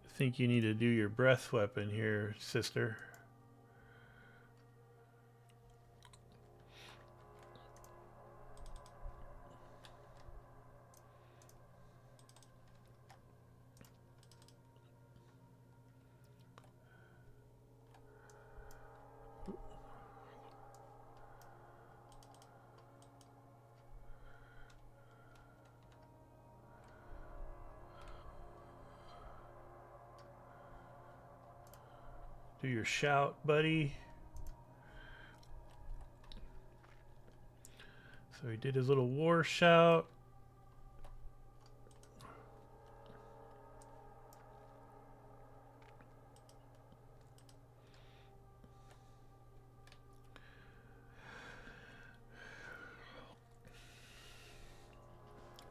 I think you need to do your breath weapon here, sister. Do your shout, buddy. So he did his little war shout.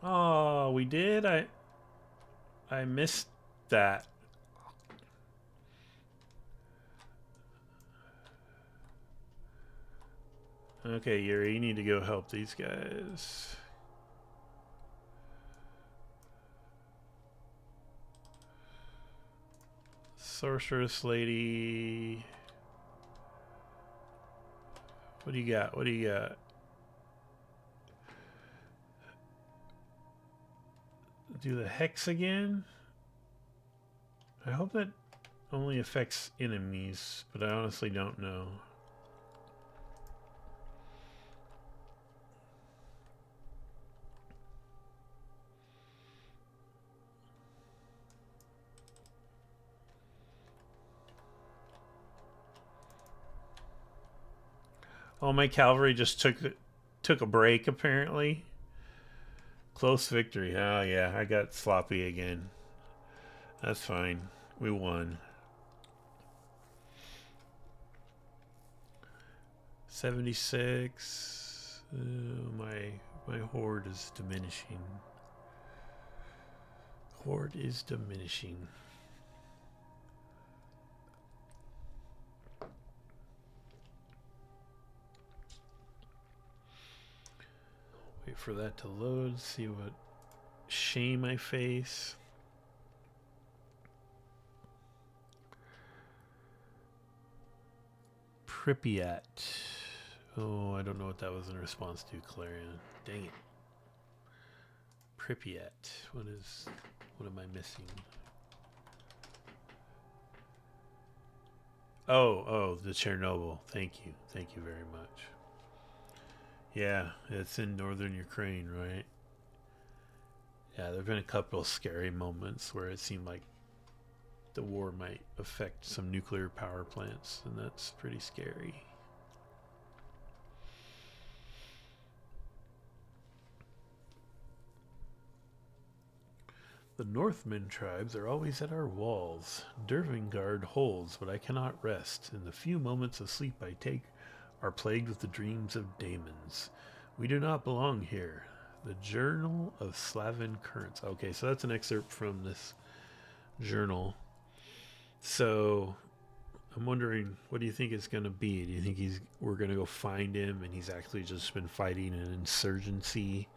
Oh, we did? I missed that. Okay, Yuri, you need to go help these guys. Sorceress lady. What do you got? What do you got? Do the hex again? I hope that only affects enemies, but I honestly don't know. Oh, my cavalry just took a break, apparently. Close victory. Oh, yeah, I got sloppy again. That's fine. We won. 76. My horde is diminishing. Horde is diminishing. Wait for that to load, see what shame I face. Pripyat. Oh, I don't know what that was in response to, Clarion. Dang it. Pripyat. What am I missing? Oh, the Chernobyl. Thank you. Thank you very much. Yeah, it's in northern Ukraine, right? Yeah, there have been a couple of scary moments where it seemed like the war might affect some nuclear power plants, and that's pretty scary. The Northmen tribes are always at our walls. Dervingard holds, but I cannot rest. In the few moments of sleep I take are plagued with the dreams of daemons. We do not belong here. The Journal of Slaven Currents. Okay, so that's an excerpt from this journal. So I'm wondering, what do you think it's going to be? Do you think we're going to go find him and he's actually just been fighting an insurgency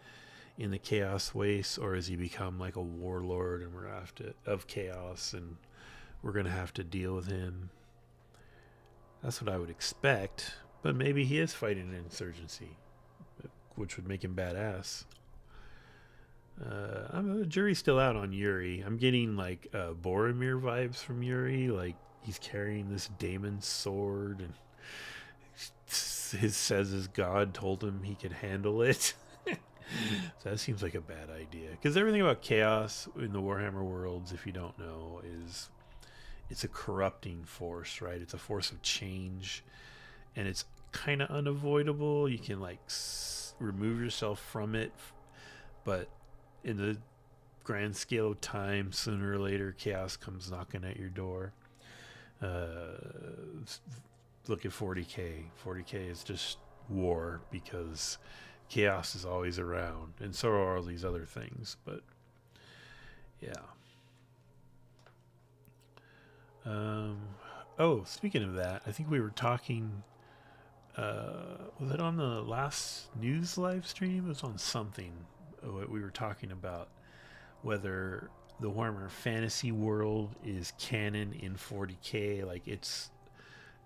in the Chaos Waste, or has he become like a warlord and we're after of chaos and we're going to have to deal with him? That's what I would expect. But maybe he is fighting an insurgency, which would make him badass. The jury's still out on Yuri. I'm getting like Boromir vibes from Yuri. Like he's carrying this daemon sword, and says his god told him he could handle it. So that seems like a bad idea, because everything about chaos in the Warhammer worlds, if you don't know, is it's a corrupting force, right? It's a force of change, and it's kind of unavoidable. You can like remove yourself from it, but in the grand scale of time, sooner or later chaos comes knocking at your door. Look at 40k. 40k is just war, because chaos is always around, and so are all these other things. But yeah. Oh, speaking of that, I think we were talking, was it on the last news live stream? It was on something. We were talking about whether the Warhammer Fantasy world is canon in 40k, like it's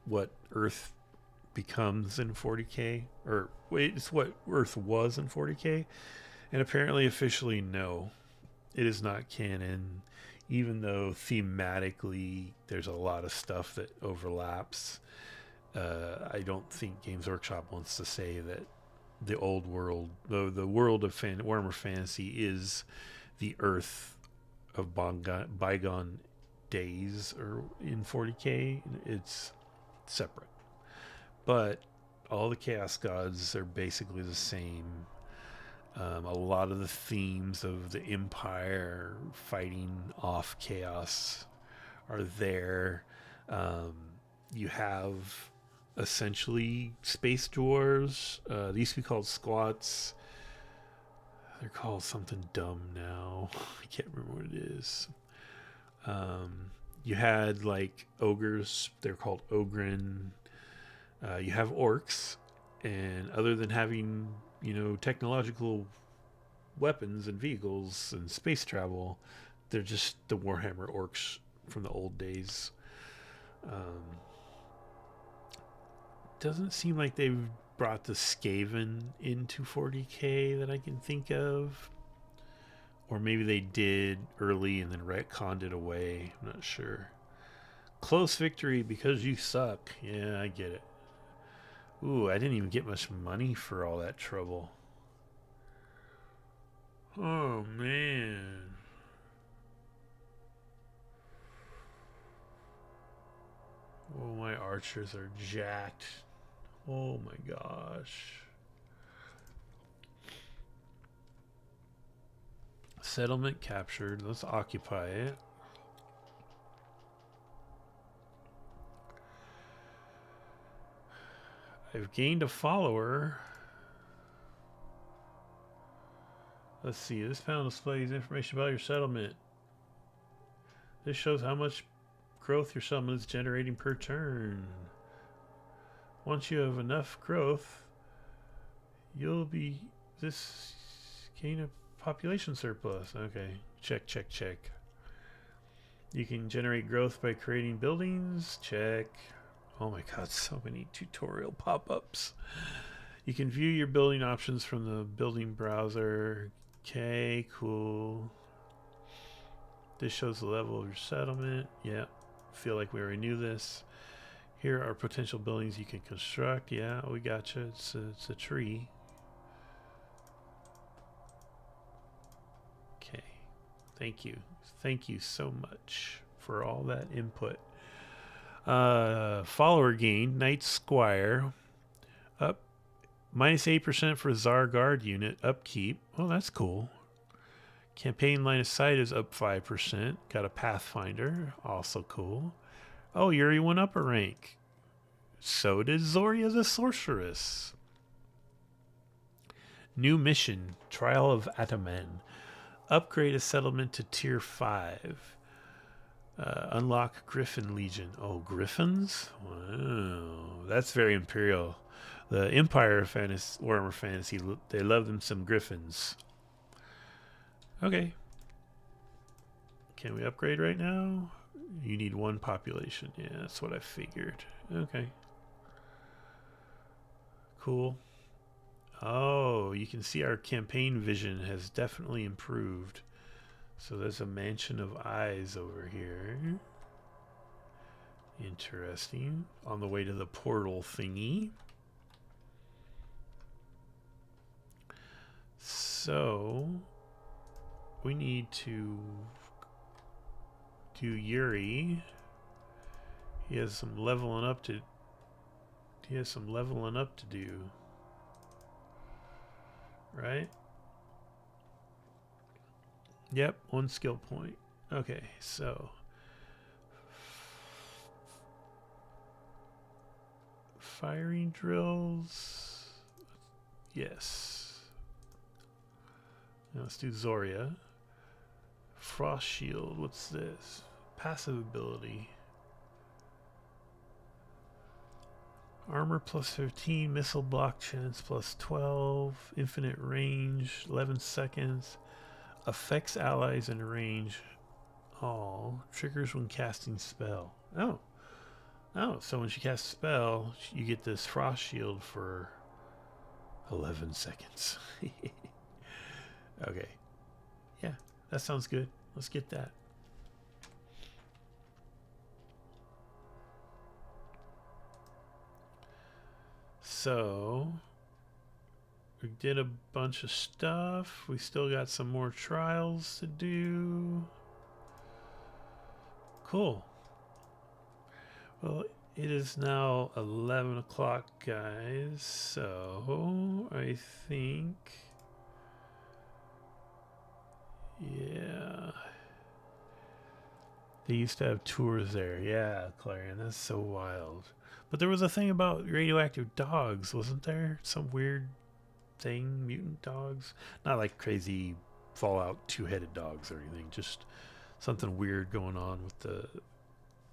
what Earth becomes in 40k, or it's what Earth was in 40k. And apparently, officially, no, it is not canon, even though thematically there's a lot of stuff that overlaps. I don't think Games Workshop wants to say that the old world, the world of Warhammer Fantasy, is the Earth of bygone days, or in 40k. It's separate. But all the Chaos Gods are basically the same. A lot of the themes of the Empire fighting off chaos are there. You have essentially space dwarves. They used to be called squats. They're called something dumb now. I can't remember what it is. You had like ogres. They're called ogren. You have orcs, and other than having, technological weapons and vehicles and space travel, they're just the Warhammer orcs from the old days. Doesn't seem like they've brought the Skaven into 40k that I can think of. Or maybe they did early and then retconned it away. I'm not sure. Close victory because you suck. Yeah, I get it. Ooh, I didn't even get much money for all that trouble. Oh, man. Oh, my archers are jacked. Oh, my gosh. Settlement captured. Let's occupy it. I've gained a follower. Let's see. This panel displays information about your settlement. This shows how much growth your settlement is generating per turn. Once you have enough growth, you'll be gain a population surplus. Okay. Check, check, check. You can generate growth by creating buildings. Check. Oh my god, so many tutorial pop-ups. You can view your building options from the building browser. Okay, cool. This shows the level of your settlement. Yeah, feel like we already knew this. Here are potential buildings you can construct. Yeah, we gotcha. It's a tree. Okay, thank you. Thank you so much for all that input. Follower gain, Knight Squire, up -8% for Tsar Guard unit, upkeep. Oh, that's cool. Campaign line of sight is up 5%. Got a Pathfinder, also cool. Oh, Yuri went up a rank. So did Zoria the Sorceress. New mission, Trial of Ataman. Upgrade a settlement to tier 5. Unlock Griffin Legion. Oh, Griffins? Wow. That's very Imperial. The Empire of Warhammer Fantasy, they love them some Griffins. Okay. Can we upgrade right now? You need 1 population. Yeah, that's what I figured. Okay. Cool. Oh, you can see our campaign vision has definitely improved. So there's a mansion of eyes over here. Interesting. On the way to the portal thingy. So we need to do Yuri. He has some leveling up to do. Right? Yep, 1 skill point. Okay, so firing drills. Yes. Now let's do Zoria. Frost shield. What's this? Passive ability. Armor plus 15, missile block chance plus 12, infinite range, 11 seconds, affects allies in range, all, triggers when casting spell. Oh, so when she casts a spell, you get this frost shield for 11 seconds. Okay, yeah, that sounds good. Let's get that. So we did a bunch of stuff. We still got some more trials to do. Cool. Well, it is now 11 o'clock, guys. So I think, yeah, they used to have tours there. Yeah, Clarion, that's so wild. But there was a thing about radioactive dogs, wasn't there? Some weird thing, mutant dogs? Not like crazy Fallout 2-headed dogs or anything, just something weird going on with the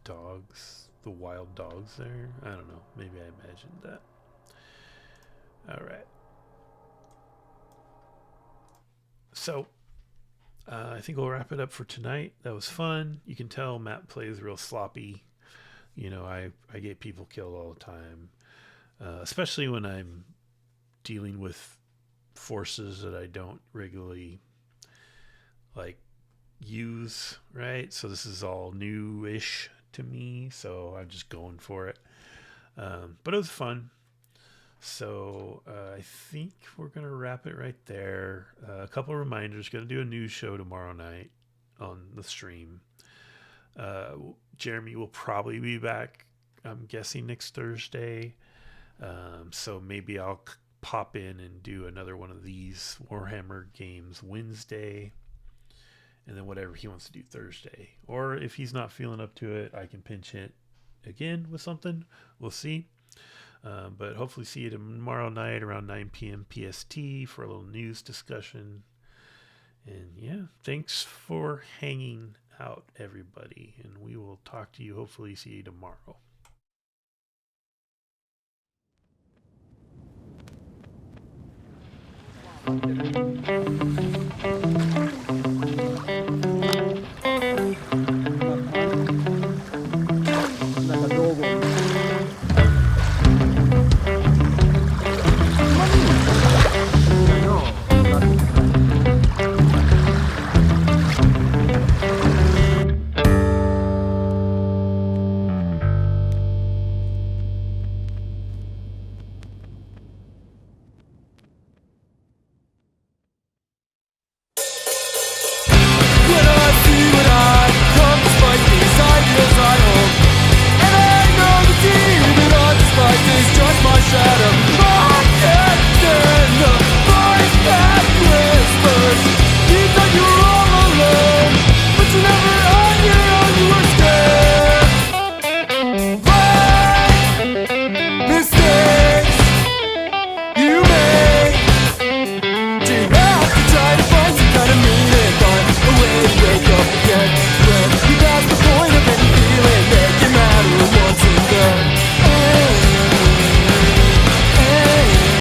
dogs, the wild dogs there. I don't know, maybe I imagined that. Alright. So, I think we'll wrap it up for tonight. That was fun. You can tell Matt plays real sloppy. You know, I get people killed all the time, especially when I'm dealing with forces that I don't regularly like use, right? So this is all new-ish to me, so I'm just going for it. But it was fun. So I think we're going to wrap it right there. A couple of reminders. Going to do a news show tomorrow night on the stream. Jeremy will probably be back, I'm guessing, next Thursday. So maybe I'll pop in and do another one of these Warhammer games Wednesday. And then whatever he wants to do Thursday. Or if he's not feeling up to it, I can pinch hit again with something. We'll see. But hopefully see you tomorrow night around 9 p.m. PST for a little news discussion. And yeah, thanks for hanging out, everybody. And we will talk to you, hopefully see you tomorrow.